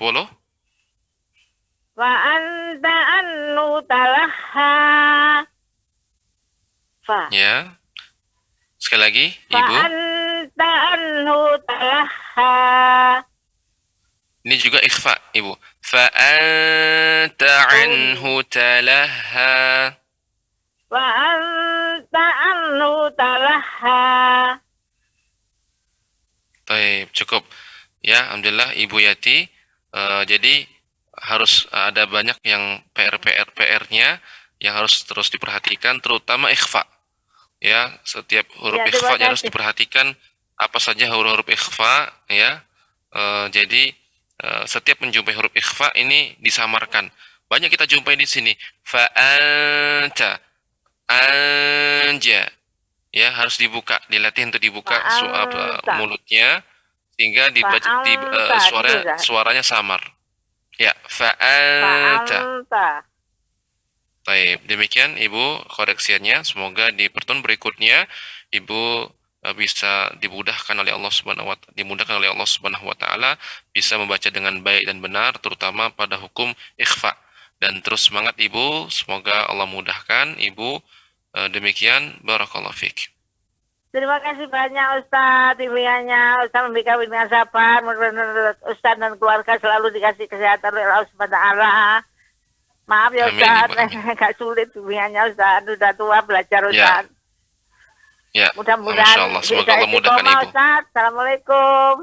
[SPEAKER 5] Wa anta annu talaha. Fa.
[SPEAKER 2] Ya. Sekali lagi, Ibu.
[SPEAKER 5] Fa anta annu talaha.
[SPEAKER 2] Ini juga ikhfa, Ibu. Fa anta anhu talaha.
[SPEAKER 5] Wa anta anhu talaha.
[SPEAKER 2] Baik, cukup. Ya, alhamdulillah Ibu Yati. Jadi harus ada banyak yang PR-nya yang harus terus diperhatikan, terutama ikhfa. Ya, setiap huruf
[SPEAKER 5] Ya, terima
[SPEAKER 2] ikhfa harus
[SPEAKER 5] kasih.
[SPEAKER 2] diperhatikan apa saja huruf ikhfa ya. Jadi setiap menjumpai huruf ikhfa ini disamarkan. Banyak kita jumpai di sini. Fa'anta, anja. Ya, harus dibuka, dilatih untuk dibuka
[SPEAKER 5] Fa'anta.
[SPEAKER 2] mulutnya sehingga dibaca
[SPEAKER 5] Fa'anta. Gitu, Ustaz.
[SPEAKER 2] suaranya samar. Ya, fa'anta.
[SPEAKER 5] Fa'anta.
[SPEAKER 2] Baik, demikian Ibu koreksiannya. Semoga di pertemuan berikutnya Ibu bisa dimudahkan oleh Allah Subhanahu wa taala bisa membaca dengan baik dan benar terutama pada hukum ikhfa. Dan terus semangat Ibu, semoga Allah mudahkan Ibu. Demikian barakallahu fiik.
[SPEAKER 5] Terima kasih banyak Ustaz bimbingannya. Ustaz memberikan bimbingan sabar. Mudah-mudahan Ustaz dan keluarga selalu dikasih kesehatan oleh Allah Subhanahu wa taala. Maaf ya
[SPEAKER 2] Amin,
[SPEAKER 5] Ustaz,
[SPEAKER 2] Ibu, amin.
[SPEAKER 5] agak sulit bimbingannya Ustaz. Sudah tua belajar
[SPEAKER 2] Ya,
[SPEAKER 5] Ustaz.
[SPEAKER 2] ya.
[SPEAKER 5] Mudah-mudahan
[SPEAKER 2] Masya Allah, semoga
[SPEAKER 5] bisa
[SPEAKER 2] Allah mudahkan
[SPEAKER 5] istiqomah
[SPEAKER 2] Ibu.
[SPEAKER 5] Ustaz. Assalamualaikum.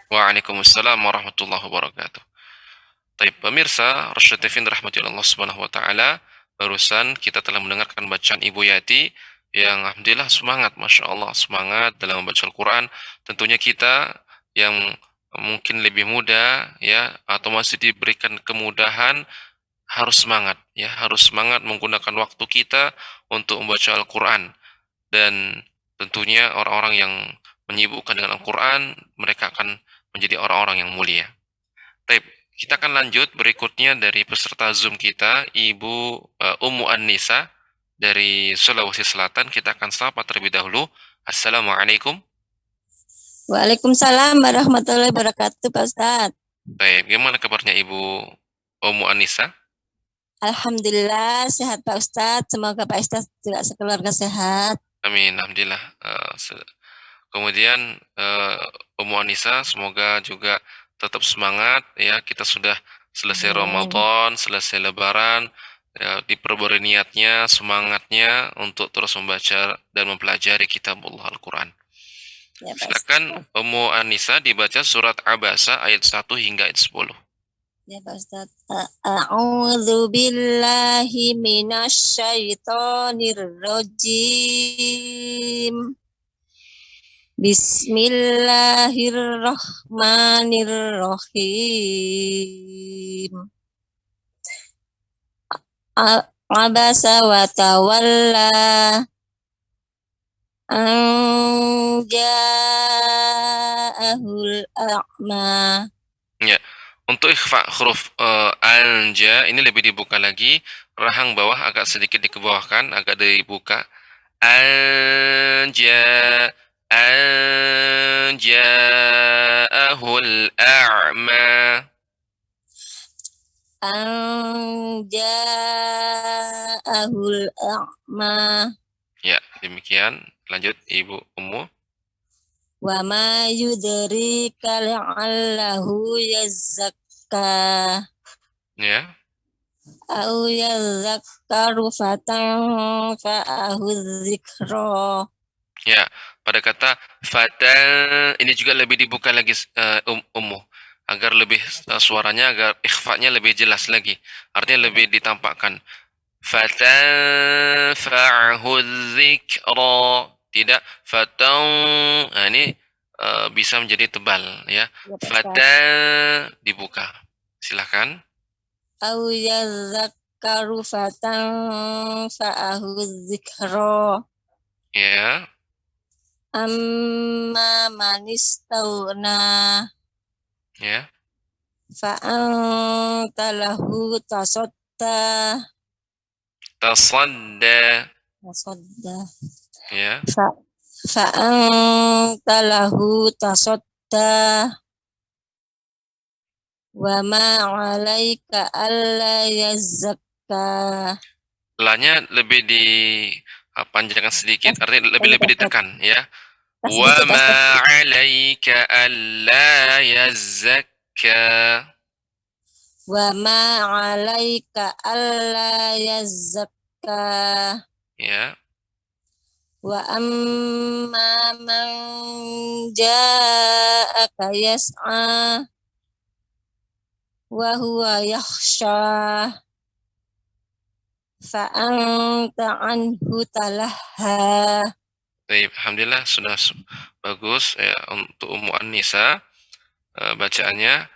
[SPEAKER 2] Waalaikumsalam warahmatullahi wabarakatuh. Baik, pemirsa Rasyid TV rahmati Allah Subhanahu wa taala, barusan kita telah mendengarkan bacaan Ibu Yati yang alhamdulillah semangat, Masya Allah, semangat dalam membaca Al-Quran. Tentunya kita yang mungkin lebih muda ya atau masih diberikan kemudahan harus semangat ya, harus semangat menggunakan waktu kita untuk membaca Al-Quran. Dan tentunya orang-orang yang menyibukkan dengan Al-Quran, mereka akan menjadi orang-orang yang mulia. Baik, kita akan lanjut berikutnya dari peserta Zoom kita, Ibu Ummu An-Nisa dari Sulawesi Selatan. Kita akan sapa terlebih dahulu. Assalamualaikum.
[SPEAKER 7] Waalaikumsalam warahmatullahi wabarakatuh, Pak Ustadz.
[SPEAKER 2] Baik, gimana kabarnya Ibu Ummu An-Nisa?
[SPEAKER 7] Alhamdulillah sehat Pak Ustadz. Semoga Pak Ustadz juga sekeluarga sehat.
[SPEAKER 2] Amin, alhamdulillah. Kemudian Ummu An-Nisa semoga juga tetap semangat ya. Kita sudah selesai Ramadan, selesai Lebaran, ya, diperbarui niatnya, semangatnya untuk terus membaca dan mempelajari kitabullah Al-Quran.
[SPEAKER 7] Ya, Pak
[SPEAKER 2] Silakan Ummu An-Nisa dibaca surat Abasa ayat 1 hingga ayat 10.
[SPEAKER 7] Ya Pak Ustadz. A'udzu billahi minasyaitonir rajim. Bismillahirrahmanirrahim. Abasa wa tawalla an ja'ahul a'ma.
[SPEAKER 2] Ya, untuk ikhfa huruf anja ini lebih dibuka lagi, rahang bawah agak sedikit dikebawahkan, agak dibuka. Anja'ahul a'ma.
[SPEAKER 7] Anja'ahul a'ma.
[SPEAKER 2] Ya, demikian. Lanjut Ibu Ummu.
[SPEAKER 7] Wa ma yudrika la'allahu yazzakka.
[SPEAKER 2] Ya.
[SPEAKER 7] Au yazakkaru fatanfa'ahu dzikra.
[SPEAKER 2] Ya, pada kata fatan ini juga lebih dibuka lagi Ummu agar lebih suaranya agar ikhfa-nya lebih jelas lagi. Artinya lebih ditampakkan. Fatanfa'ahu dzikra. Tidak fatan. Nah, ini bisa menjadi tebal ya. Fatan dibuka. Silakan.
[SPEAKER 7] Au yazakkaru fatanfa'ahu dzikra.
[SPEAKER 2] Ya.
[SPEAKER 7] Amma manistawna.
[SPEAKER 2] Ya.
[SPEAKER 7] Fa'anta lahu tasadda.
[SPEAKER 2] Tasadda. Ya.
[SPEAKER 7] Fa'anta lahu tasadda. Wa ma 'alaika alla yazzakka.
[SPEAKER 2] Lanya lebih dipanjangkan sedikit, artinya lebih ditekan ya. Wa ma 'alaika alla yazzakka.
[SPEAKER 7] Wa ma 'alaika alla yazzakka.
[SPEAKER 2] Ya.
[SPEAKER 7] Wa amma man ja'aka yas'a wa huwa yakhsha Fa'anta anhu talaha.
[SPEAKER 2] Baik, alhamdulillah sudah bagus ya untuk Ummu An-Nisa bacaannya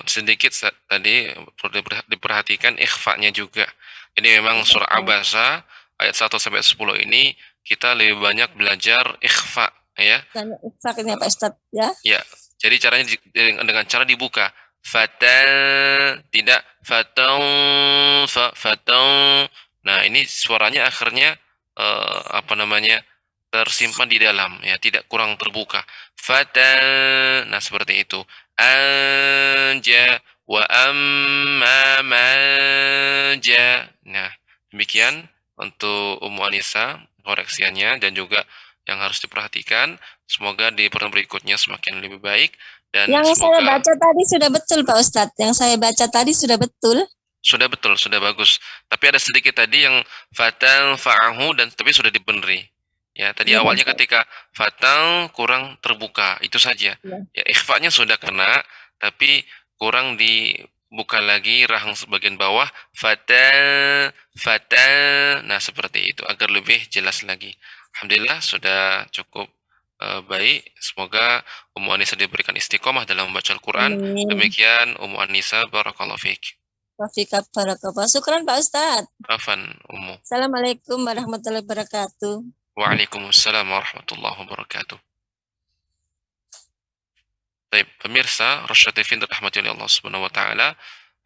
[SPEAKER 2] sedikit tadi perlu diperhatikan ikhfa-nya juga. Jadi memang surah Abasa ayat 1 sampai 10 ini kita lebih banyak belajar ikhfa ya.
[SPEAKER 7] Dan ikhfa-nya Pak Ustadz ya.
[SPEAKER 2] Ya, jadi caranya dengan cara dibuka. Tidak fatong. Nah, ini suaranya akhirnya apa namanya? Tersimpan di dalam ya, tidak kurang terbuka. Nah seperti itu. Anja wa amma manja. Nah, demikian untuk Ummu Anissa koreksiannya dan juga yang harus diperhatikan. Semoga di pertemuan berikutnya semakin lebih baik dan
[SPEAKER 7] Yang saya
[SPEAKER 2] semoga
[SPEAKER 7] baca tadi sudah betul Pak Ustadz. Yang saya baca tadi sudah betul.
[SPEAKER 2] sudah betul, sudah bagus. Tapi ada sedikit tadi yang fatang fa'ahu dan tapi sudah dibenerin. Ya, tadi
[SPEAKER 7] Iya,
[SPEAKER 2] awalnya
[SPEAKER 7] Pak.
[SPEAKER 2] ketika fatang kurang terbuka, itu saja.
[SPEAKER 7] Iya.
[SPEAKER 2] Ya, ikhfa-nya sudah kena, tapi kurang dibuka lagi rahang sebagian bawah. Fatang. Nah, seperti itu agar lebih jelas lagi. Alhamdulillah sudah cukup baik. Semoga Ummu Anissa diberikan istiqomah dalam membaca Al-Quran.
[SPEAKER 7] Amin.
[SPEAKER 2] Demikian Ummu Anissa, barakallahu fiik.
[SPEAKER 7] Wafika barakallah. Syukran Pak Ustadz.
[SPEAKER 2] Afan Ummu.
[SPEAKER 7] Assalamualaikum warahmatullahi wabarakatuh.
[SPEAKER 2] Waalaikumsalam warahmatullahi wabarakatuh. Baik, pemirsa Rasyad TV dirahmati oleh Allah Subhanahu wa taala.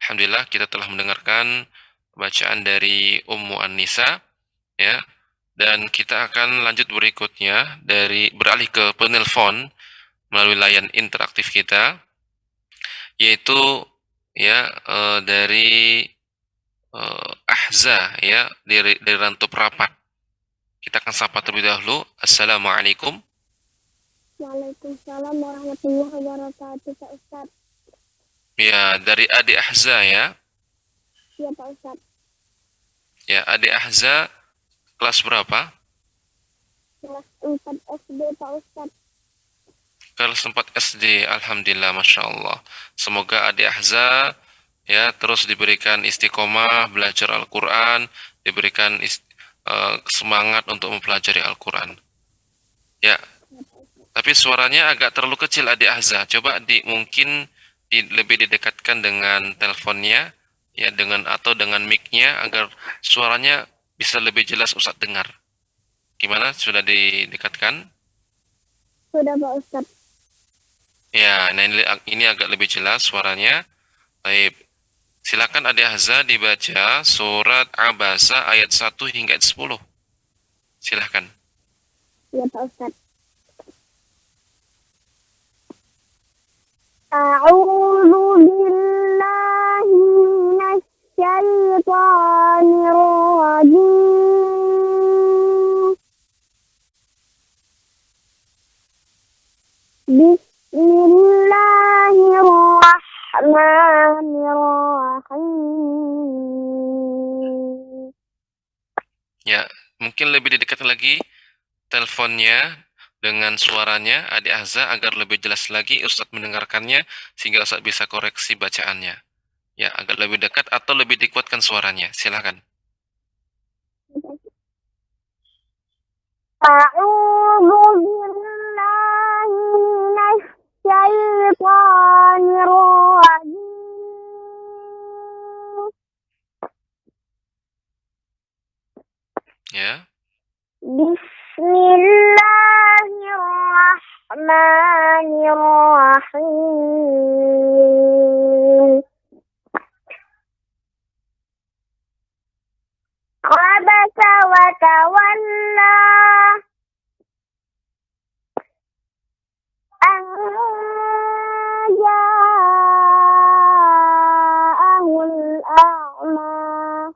[SPEAKER 2] Alhamdulillah kita telah mendengarkan bacaan dari Ummu An-Nisa ya. Dan kita akan lanjut berikutnya dari beralih ke penelpon melalui layan interaktif kita yaitu ya dari Ahza ya dari Rantau Prapat. Kita akan sapa terlebih dahulu. Assalamualaikum.
[SPEAKER 8] Waalaikumsalam warahmatullahi wabarakatuh, Pak Ustadz.
[SPEAKER 2] Ya, dari adik Ahza ya.
[SPEAKER 8] Iya, Pak Ustadz.
[SPEAKER 2] Ya, adik Ahza kelas berapa?
[SPEAKER 8] Kelas 4 SD, Pak Ustadz.
[SPEAKER 2] Kelas 4 SD. Alhamdulillah, Masya Allah. Semoga adik Ahza ya terus diberikan istiqomah belajar Al-Quran, diberikan semangat untuk mempelajari Al-Quran. Ya, tapi suaranya agak terlalu kecil adik Ahza. Coba mungkin lebih didekatkan dengan teleponnya, ya atau dengan mic-nya agar suaranya bisa lebih jelas Ustaz dengar. Gimana? Sudah didekatkan?
[SPEAKER 8] Sudah, Pak Ustadz.
[SPEAKER 2] Ya, nah ini agak lebih jelas suaranya. Baik. Silakan adik Ahza dibaca surat Abasa ayat 1 hingga 10. Silakan.
[SPEAKER 8] Iya, Pak Ustadz. A'udzu billahi minasy syaithanir rajim. Bismillahirrahmanirrahim.
[SPEAKER 2] Ya, mungkin lebih didekatkan lagi teleponnya dengan suaranya adik Ahza agar lebih jelas lagi Ustadz mendengarkannya sehingga Ustadz bisa koreksi bacaannya. Ya, agar lebih dekat atau lebih dikuatkan suaranya. Silakan.
[SPEAKER 8] A'udzu billahi minasy syaithanir rajim.
[SPEAKER 2] Ya.
[SPEAKER 8] Bismillahirrahmanirrahim. Abasa wa tawalla an ja'ahul a'ma.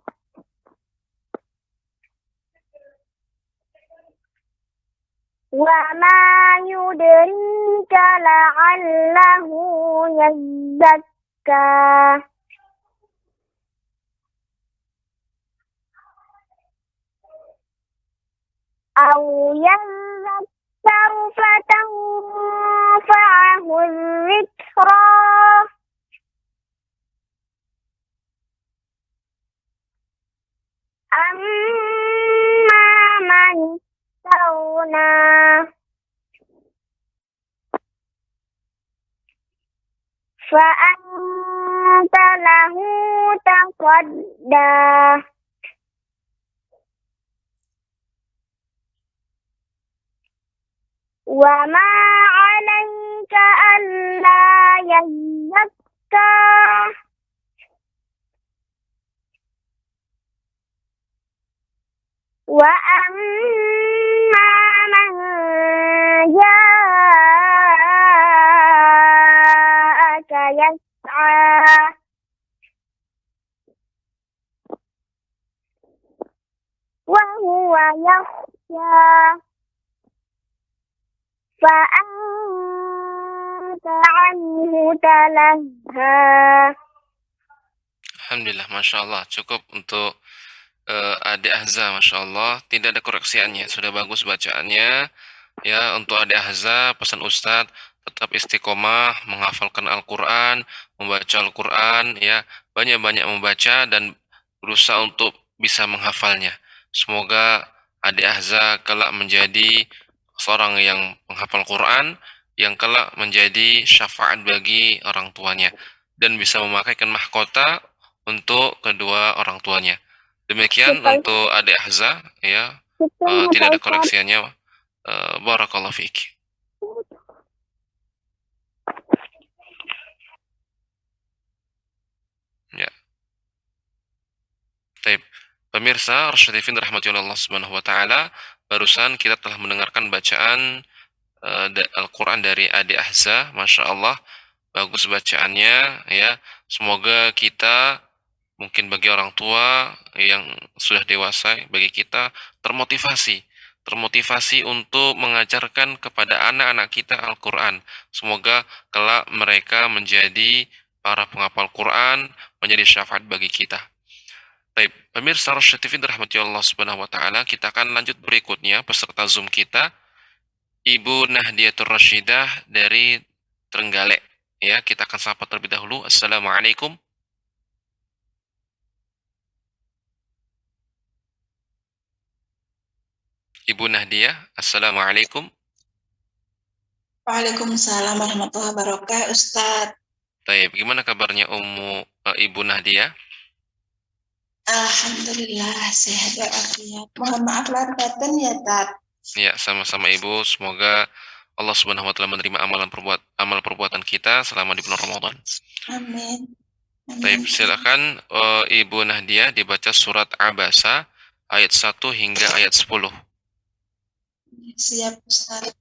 [SPEAKER 8] Wa ma yudrika la'allahu yazzakka. Aw yadhakkaru fatanfa'ahu dzikra. فأنت له تصدى وما عليك ألا يزكى وأما من جاءك يسعى وهو يخشى فأنت عنه تلهى.
[SPEAKER 2] Alhamdulillah, Masya Allah. Cukup untuk adik Ahza, Masya Allah. Tidak ada koreksiannya, sudah bagus bacaannya. Ya, untuk adik Ahza, pesan Ustadz, tetap istiqomah, menghafalkan Al-Quran, membaca Al-Quran, ya, banyak-banyak membaca dan berusaha untuk bisa menghafalnya. Semoga adik Ahza kelak menjadi seorang yang menghafal Quran, yang kelak menjadi syafaat bagi orang tuanya, dan bisa memakaikan mahkota untuk kedua orang tuanya. Demikian untuk adik Ahza, ya, tidak ada koreksiannya. Barakallahu fiik. Ya. Baik. Pemirsa Rasyadifin rahmatullahi Allah Subhanahu wa taala, barusan kita telah mendengarkan bacaan Al-Qur'an dari adik Ahza. Masya Allah, bagus bacaannya, ya. Semoga kita, mungkin bagi orang tua yang sudah dewasa, bagi kita termotivasi untuk mengajarkan kepada anak-anak kita Al-Quran. Semoga kelak mereka menjadi para penghafal Quran, menjadi syafaat bagi kita. Baik, pemirsa Rasyad TV dirahmati Allah Subhanahu wa taala, kita akan lanjut berikutnya peserta Zoom kita, Ibu Nahdiatur Rasyidah dari Trenggalek. Ya, kita akan sapa terlebih dahulu. Assalamualaikum. Ibu Nahdia, Assalamualaikum.
[SPEAKER 9] Waalaikumsalam warahmatullahi wabarakatuh, Ustadz.
[SPEAKER 2] Baik, gimana kabarnya Ibu Nahdia?
[SPEAKER 9] Alhamdulillah, sehat walafiat. Mohon maaf lahir batin ya, Tat.
[SPEAKER 2] Ya, sama-sama Ibu. Semoga Allah Subhanahu wa taala menerima amal perbuatan kita selama di bulan Ramadan.
[SPEAKER 9] Amin.
[SPEAKER 2] Baik, silakan Ibu Nahdia dibaca surat Abasa ayat 1 hingga ayat 10.
[SPEAKER 9] Siap, Ustaz.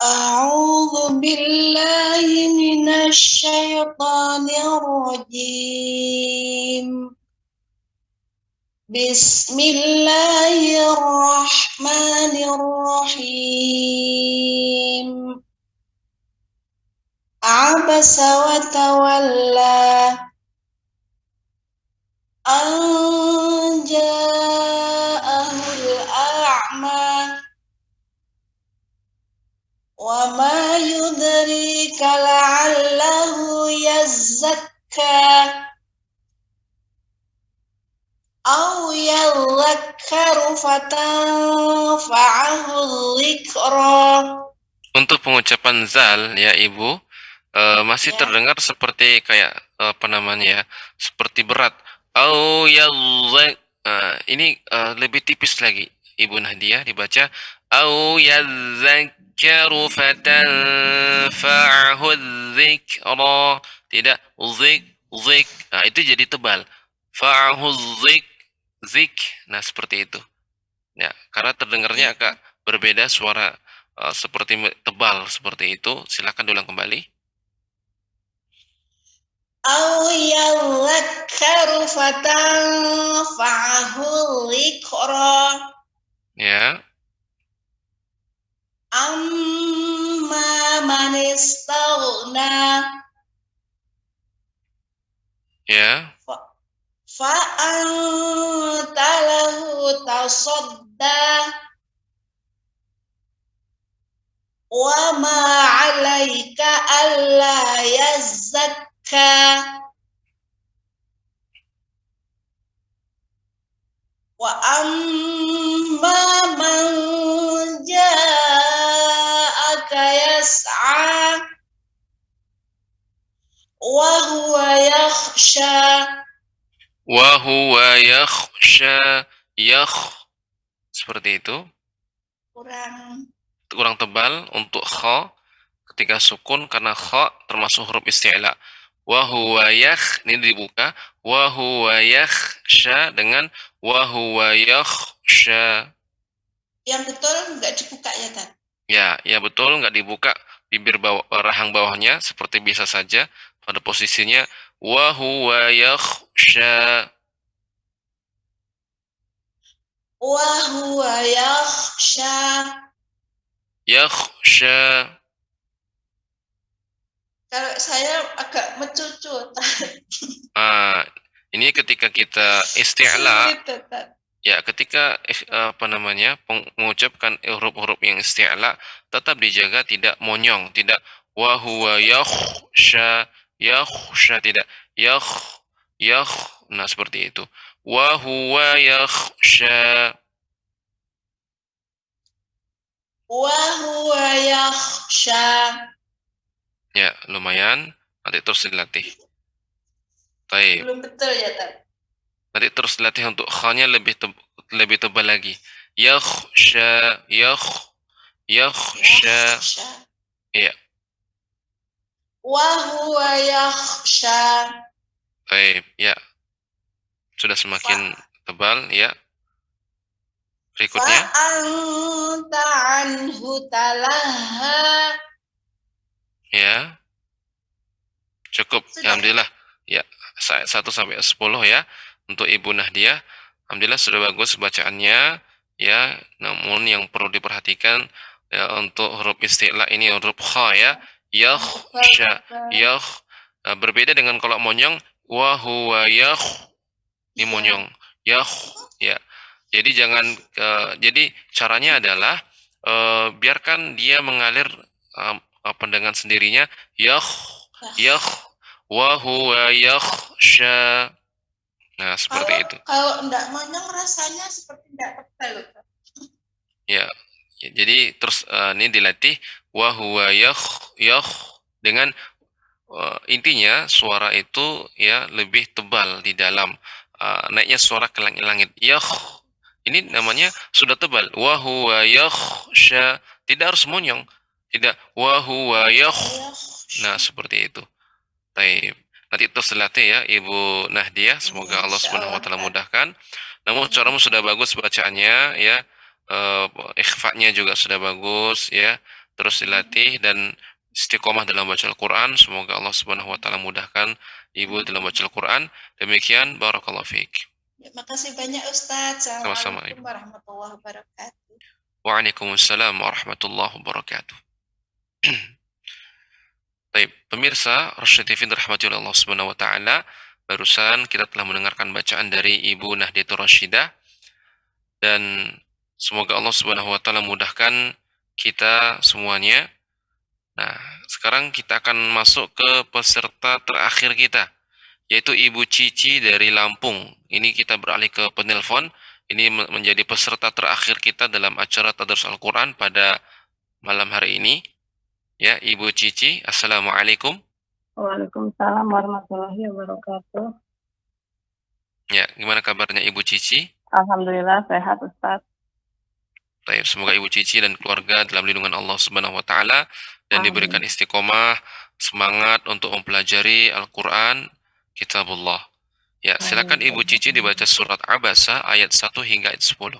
[SPEAKER 9] A'udzu billahi minasy syaithanir rajim. Bismillahirrahmanirrahim. Abasa wa tawalla an ja'ahul a'ma wa ma yudrika la'allahu yazzakka aw yadhakkaru fatanfa'ahu dzikra.
[SPEAKER 2] Untuk pengucapan zal, ya Ibu, masih terdengar seperti kayak apa namanya ya, seperti berat. Au yadhak, ini lebih tipis lagi, Ibu Nahdia dibaca au yadhakkaru fatanfa'ahu dzikra. Tidak zik. Nah, itu jadi tebal. Fa'ahu zik. Nah, seperti itu. Ya, karena terdengarnya agak berbeda suara, seperti tebal seperti itu. Silakan diulang kembali.
[SPEAKER 9] Au yadhakkaru fatanfa'ahu dzikra.
[SPEAKER 2] Ya.
[SPEAKER 9] Amma man istaghna.
[SPEAKER 2] Ya.
[SPEAKER 9] Fa'anta lahu tasadda wa ma 'alaika alla yazzakka wa amma man ja'aka yas'a wa huwa yakhsha.
[SPEAKER 2] Wa huwa yakhsha. Seperti itu. Kurang tebal untuk kha ketika sukun karena kha termasuk huruf isti'la. Wa huwa ini dibuka. Wa huwa yakhsha dengan wa huwa yakhsha.
[SPEAKER 9] Yang betul nggak dibuka ya, Tan?
[SPEAKER 2] Ya betul, nggak dibuka bibir bawah, rahang bawahnya seperti biasa saja pada posisinya wa huwa yakhsha.
[SPEAKER 9] Wa huwa yakhsha.
[SPEAKER 2] Yakhsha.
[SPEAKER 9] Kalau saya agak mencucu, Tan.
[SPEAKER 2] Ini ketika kita isti'la,
[SPEAKER 9] Gitu, Tan.
[SPEAKER 2] ya ketika mengucapkan huruf-huruf yang isti'la tetap dijaga tidak monyong, tidak wa huwa yakhsha, tidak nah seperti itu. Wa huwa yakhsha.
[SPEAKER 9] Wa huwa yakhsha.
[SPEAKER 2] Ya, lumayan. Nanti terus dilatih. Baik.
[SPEAKER 9] Belum betul ya, Tan?
[SPEAKER 2] Nanti terus dilatih untuk kha-nya lebih tebal lagi. Yakhsha. Ya.
[SPEAKER 9] Wa huwa yakhsha.
[SPEAKER 2] Baik, ya. Sudah semakin tebal, ya. Berikutnya.
[SPEAKER 9] Fa'anta anhu talaha.
[SPEAKER 2] Ya. Cukup. Ya, alhamdulillah. Ya, 1 sampai 10 ya. Untuk Ibu Nahdiah, alhamdulillah sudah bagus bacaannya, ya. Namun yang perlu diperhatikan ya, untuk huruf isti'la ini huruf kha ya. Yakhsha. Berbeda dengan kalau monyong wa huwa ini monyong. Ya. Jadi jadi caranya adalah biarkan dia mengalir dengan sendirinya. Wa huwa yakhsha. Nah, seperti itu.
[SPEAKER 9] Kalau enggak monyong rasanya seperti enggak tebal.
[SPEAKER 2] Ya, jadi terus ini dilatih wa huwa dengan intinya suara itu ya lebih tebal di dalam naiknya suara ke langit-langit. Ini namanya sudah tebal. Wa huwa yakhsha, tidak harus monyong. Tidak wa huwa Nah, seperti itu. Baik. Nanti terus dilatih ya Ibu Nahdiah, semoga Allah Subhanahu wa taala mudahkan. Namun caramu sudah bagus bacaannya ya. Ikhfa-nya juga sudah bagus ya. Terus dilatih dan istiqomah dalam baca Al-Qur'an. Semoga Allah Subhanahu wa taala mudahkan Ibu dalam baca Al-Qur'an. Demikian barakallahu fiik.
[SPEAKER 9] Terima kasih banyak Ustaz.
[SPEAKER 2] Sama-sama.
[SPEAKER 9] Assalamualaikum warahmatullahi wabarakatuh.
[SPEAKER 2] Waalaikumsalam warahmatullahi wabarakatuh. Baik, pemirsa Rasyid TV dirahmati oleh Allah Subhanahu wa taala, barusan kita telah mendengarkan bacaan dari Ibu Nahdiatul Rasyidah dan semoga Allah Subhanahu wa taala mudahkan kita semuanya. Nah, sekarang kita akan masuk ke peserta terakhir kita, yaitu Ibu Cici dari Lampung. Ini kita beralih ke penelpon. Ini menjadi peserta terakhir kita dalam acara Tadarus Al-Qur'an pada malam hari ini. Ya, Ibu Cici, Assalamualaikum.
[SPEAKER 10] Waalaikumsalam warahmatullahi wabarakatuh.
[SPEAKER 2] Ya, gimana kabarnya Ibu Cici?
[SPEAKER 10] Alhamdulillah sehat Ustaz.
[SPEAKER 2] Baik, semoga Ibu Cici dan keluarga dalam lindungan Allah Subhanahu wa taala dan diberikan istiqomah, semangat untuk mempelajari Al-Qur'an, Kitabullah. Ya, silakan Ibu Cici dibaca surat Abasa ayat 1 hingga ayat 10.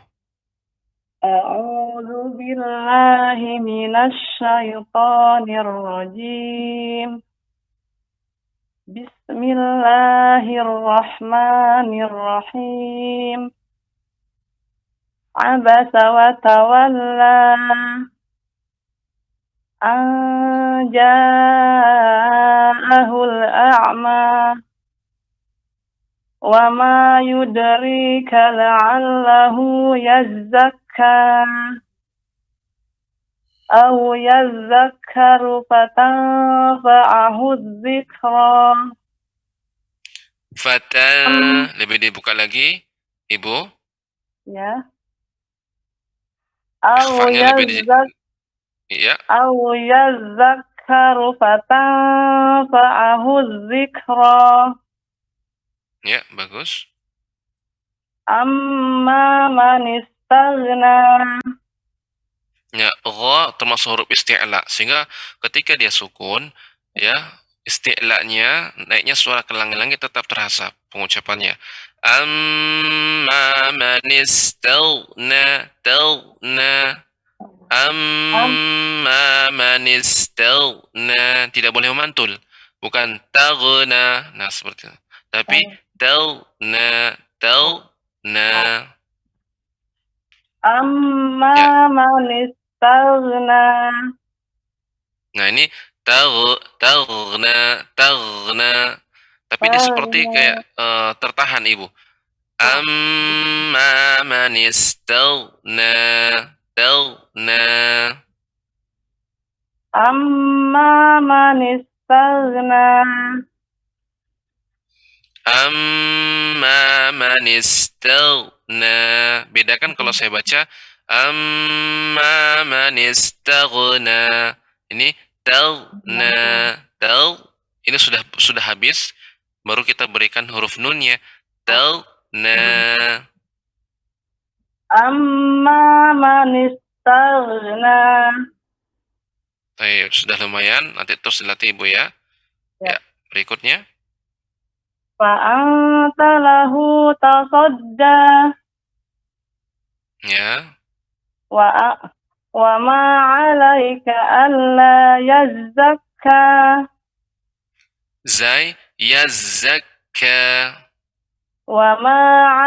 [SPEAKER 10] A'udzu billahi minasy syaithanir rajim. Bismillahirrahmanirrahim. Abasa wa tawalla an ja'ahul a'ma wa ma yudrika la'allahu yazzakka aw yazzakkaru fatanfa'ahu dzikra.
[SPEAKER 2] Lebih dibuka lagi, Ibu.
[SPEAKER 10] Ya.
[SPEAKER 2] Ikhfa'nya lebih
[SPEAKER 10] Aw yazzakkaru yadzakkaru fatanfa'ahu dzikra.
[SPEAKER 2] Ya, bagus.
[SPEAKER 10] Amma man istaghna.
[SPEAKER 2] Ya, gha termasuk huruf isti'la, sehingga ketika dia sukun, ya, isti'lanya naiknya suara ke langit-langit tetap terasa pengucapannya. Amma man istaghna, taghna. Amma man istaghna, tidak boleh memantul, bukan taghna. Nah, seperti itu. Tapi taghna, taghna.
[SPEAKER 10] Amma
[SPEAKER 2] Ya.
[SPEAKER 10] man istaghna.
[SPEAKER 2] Nah, ini taghna, taghna. Tapi dia seperti kayak tertahan, Ibu. Amma man istaghna, taghna.
[SPEAKER 10] Amma man istaghna.
[SPEAKER 2] Amma man istaghna. Bedakan kalau saya baca amma man istaghna. Ini taghna, ini sudah habis, baru kita berikan huruf nunnya. Taghna.
[SPEAKER 10] Amma man istaghna.
[SPEAKER 2] Baik, sudah lumayan, nanti terus dilatih Ibu ya. Ya, berikutnya.
[SPEAKER 10] Fa'anta lahu tasadda.
[SPEAKER 2] Ya.
[SPEAKER 10] Wa ma 'alaika alla yazzakka.
[SPEAKER 2] Zai yazzakka.
[SPEAKER 10] Wa ma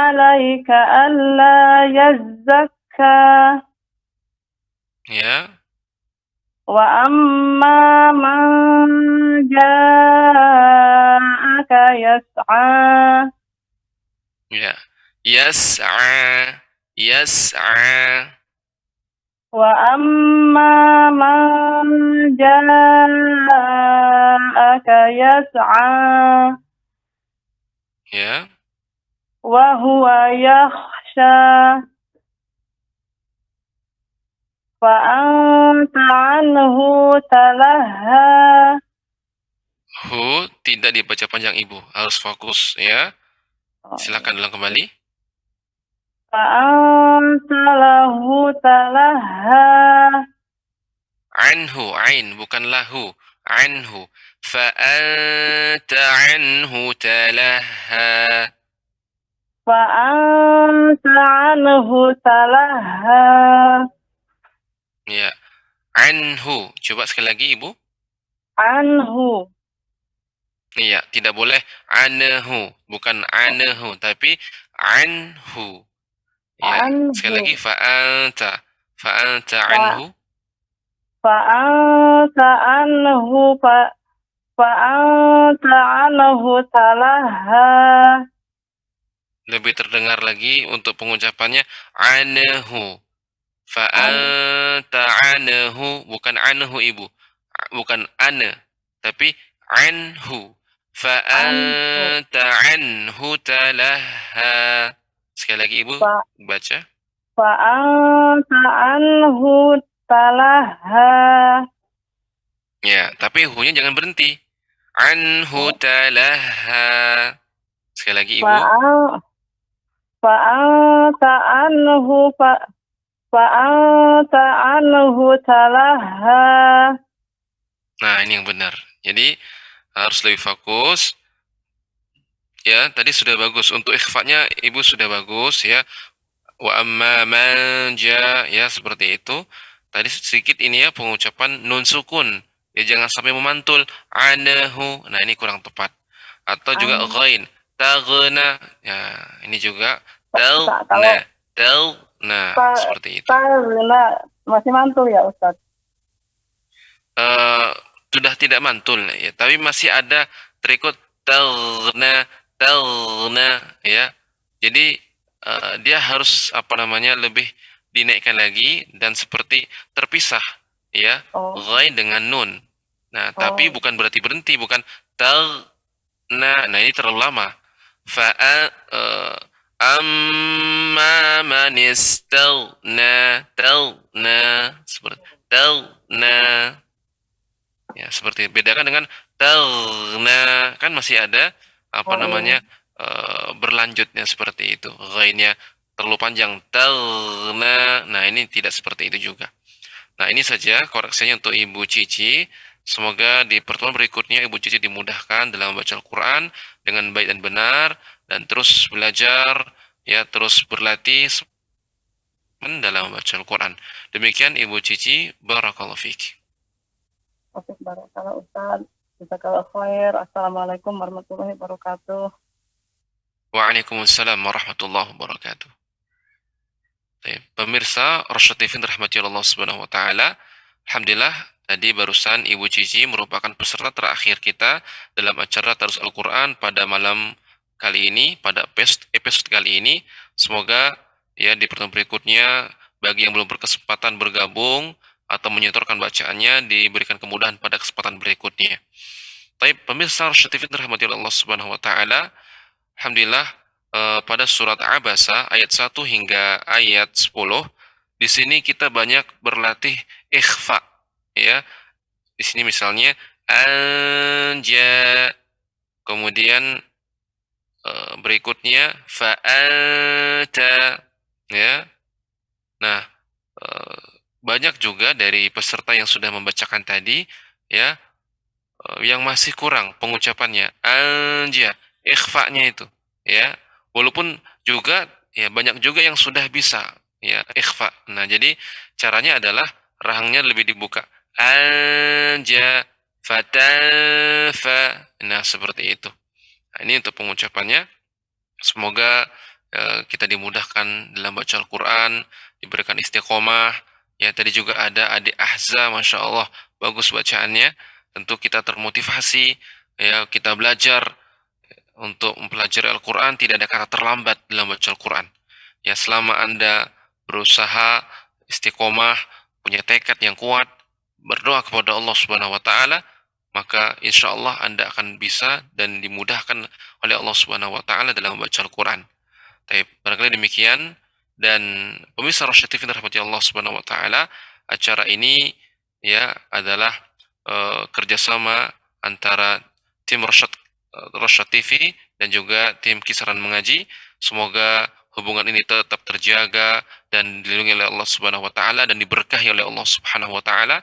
[SPEAKER 10] 'alaika alla yazzakka.
[SPEAKER 2] Ya.
[SPEAKER 10] Wa amma man ja'aka yas'a.
[SPEAKER 2] Ya. Yas'a, yas'a.
[SPEAKER 10] Wa amma man ja'aka yas'a.
[SPEAKER 2] Ya.
[SPEAKER 10] Wa huwa yakhsha. Fa'anta anhu talaha.
[SPEAKER 2] Hu tidak dibaca panjang Ibu, harus fokus ya. Silakan ulang kembali.
[SPEAKER 10] Fa'anta lahu talaha.
[SPEAKER 2] Anhu, ain bukan lahu. Anhu. Fa'anta anhu talaha.
[SPEAKER 10] Fa'anta anhu talaha.
[SPEAKER 2] Ya. Anhu. Coba sekali lagi Ibu.
[SPEAKER 10] Anhu.
[SPEAKER 2] Iya, tidak boleh anhu, bukan anhu, tapi anhu. Ya,
[SPEAKER 10] Anhu.
[SPEAKER 2] sekali lagi fa'anta. Fa'anta anhu.
[SPEAKER 10] Fa'anta anhu fa'anta anhu talaha.
[SPEAKER 2] Lebih terdengar lagi untuk pengucapannya anhu. Fa'anta anhu, bukan anhu Ibu. Bukan ane, tapi anhu. Fa'anta anhu talaha. Sekali lagi Ibu, baca.
[SPEAKER 10] Fa'anta anhu talaha.
[SPEAKER 2] Ya, tapi hu-nya jangan berhenti. Anhu talaha. Sekali lagi Ibu.
[SPEAKER 10] Fa'anta anhu talaha.
[SPEAKER 2] Nah, ini yang benar. Jadi, harus lebih fokus. Ya, tadi sudah bagus. Untuk ikhfa-nya Ibu sudah bagus ya. Wa amma man ja, ya seperti itu. Tadi sedikit ini ya pengucapan nun sukun. Ya jangan sampai memantul anahu. Nah, ini kurang tepat. Atau juga ghain. Taghna. Ya, ini juga taghna. Taghna seperti itu.
[SPEAKER 10] Taghna masih mantul ya Ustaz?
[SPEAKER 2] Sudah tidak mantul ya, tapi masih ada terikut taghna, taghna ya. Jadi dia harus lebih dinaikkan lagi dan seperti terpisah ya, ghain dengan nun. Nah, tapi bukan berarti berhenti, bukan taghna. Nah, ini terlalu lama. Amma man istaghna, taghna, seperti taghna. Ya, seperti bedakan dengan taghna, kan masih ada berlanjutnya seperti itu. Ghainnya terlalu panjang, taghna. Nah, ini tidak seperti itu juga. Nah, ini saja koreksinya untuk Ibu Cici. Semoga di pertemuan berikutnya Ibu Cici dimudahkan dalam membaca Al-Quran dengan baik dan benar, dan terus belajar, ya, terus berlatih dalam membaca Al-Quran. Demikian Ibu Cici, barakallahu fiik.
[SPEAKER 10] Oke, barakallah Ustaz. Jazakallah khair. Assalamualaikum warahmatullahi wabarakatuh.
[SPEAKER 2] Waalaikumsalam warahmatullahi wabarakatuh. Pemirsa Rasyad TV rahmati Allah Subhanahu wa taala, alhamdulillah tadi barusan Ibu Cici merupakan peserta terakhir kita dalam acara Tadarus Al-Qur'an pada malam kali ini, pada episode kali ini. Semoga ya di pertemuan berikutnya bagi yang belum berkesempatan bergabung atau menyetorkan bacaannya diberikan kemudahan pada kesempatan berikutnya. Baik, pemirsa Rasyad TV rahmati Allah Subhanahu wa taala, alhamdulillah pada surat Abasa ayat 1 hingga ayat 10 di sini kita banyak berlatih ikhfa, ya. Di sini misalnya anja, kemudian berikutnya fa'ata, ya. Nah, banyak juga dari peserta yang sudah membacakan tadi, ya, yang masih kurang pengucapannya anja, ikhfa-nya itu, ya. Walaupun juga ya banyak juga yang sudah bisa ya ikhfa. Nah, jadi caranya adalah rahangnya lebih dibuka. Anja fatafa. Nah, seperti itu. Nah, ini untuk pengucapannya. Semoga kita dimudahkan dalam baca Al-Quran, diberikan istiqomah. Ya, tadi juga ada adik Ahza, Masya Allah, bagus bacaannya. Tentu kita termotivasi, ya, kita belajar untuk mempelajari Al-Quran. Tidak ada kata terlambat dalam baca Al-Quran. Ya, selama Anda berusaha istiqomah, punya tekad yang kuat, berdoa kepada Allah Subhanahu wa taala, maka insya Allah Anda akan bisa dan dimudahkan oleh Allah Subhanahu wa taala dalam membaca Al-Quran. Barangkali demikian, dan pemirsa Rasyad TV rahmati Allah Subhanahu wa taala, acara ini ya adalah kerjasama antara tim Rasyad TV dan juga tim Kisaran Mengaji. Semoga hubungan ini tetap terjaga dan dilindungi oleh Allah Subhanahu wa taala dan diberkahi oleh Allah Subhanahu wa taala.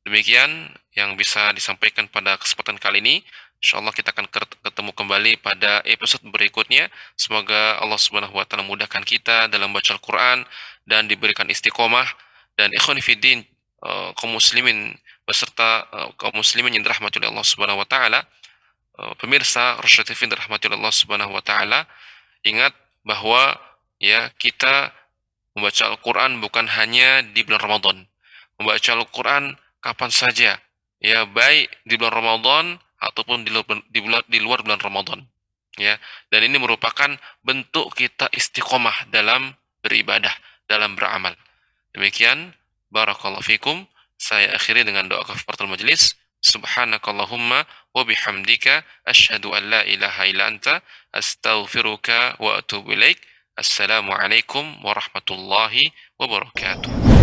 [SPEAKER 2] Demikian yang bisa disampaikan pada kesempatan kali ini. Insyaallah kita akan ketemu kembali pada episode berikutnya. Semoga Allah Subhanahu wa taala mudahkan kita dalam baca Al-Qur'an dan diberikan istiqomah. Dan ikhwan fillah, kaum muslimin beserta kaum muslimin yang dirahmati oleh Allah Subhanahu wa taala, pemirsa Rasyad TV dirahmati oleh Allah Subhanahu wa taala, ingat bahwa ya kita membaca Al-Qur'an bukan hanya di bulan Ramadan. Membaca Al-Qur'an kapan saja, ya, baik di bulan Ramadan ataupun di luar bulan Ramadan, ya. Dan ini merupakan bentuk kita istiqomah dalam beribadah, dalam beramal. Demikian, barakallahu fikum. Saya akhiri dengan doa kafaratul majlis. Subhanakallahumma wa bihamdika asyhadu an la ilaha illa anta astaghfiruka wa atubu ilaik. Assalamualaikum warahmatullahi wabarakatuh.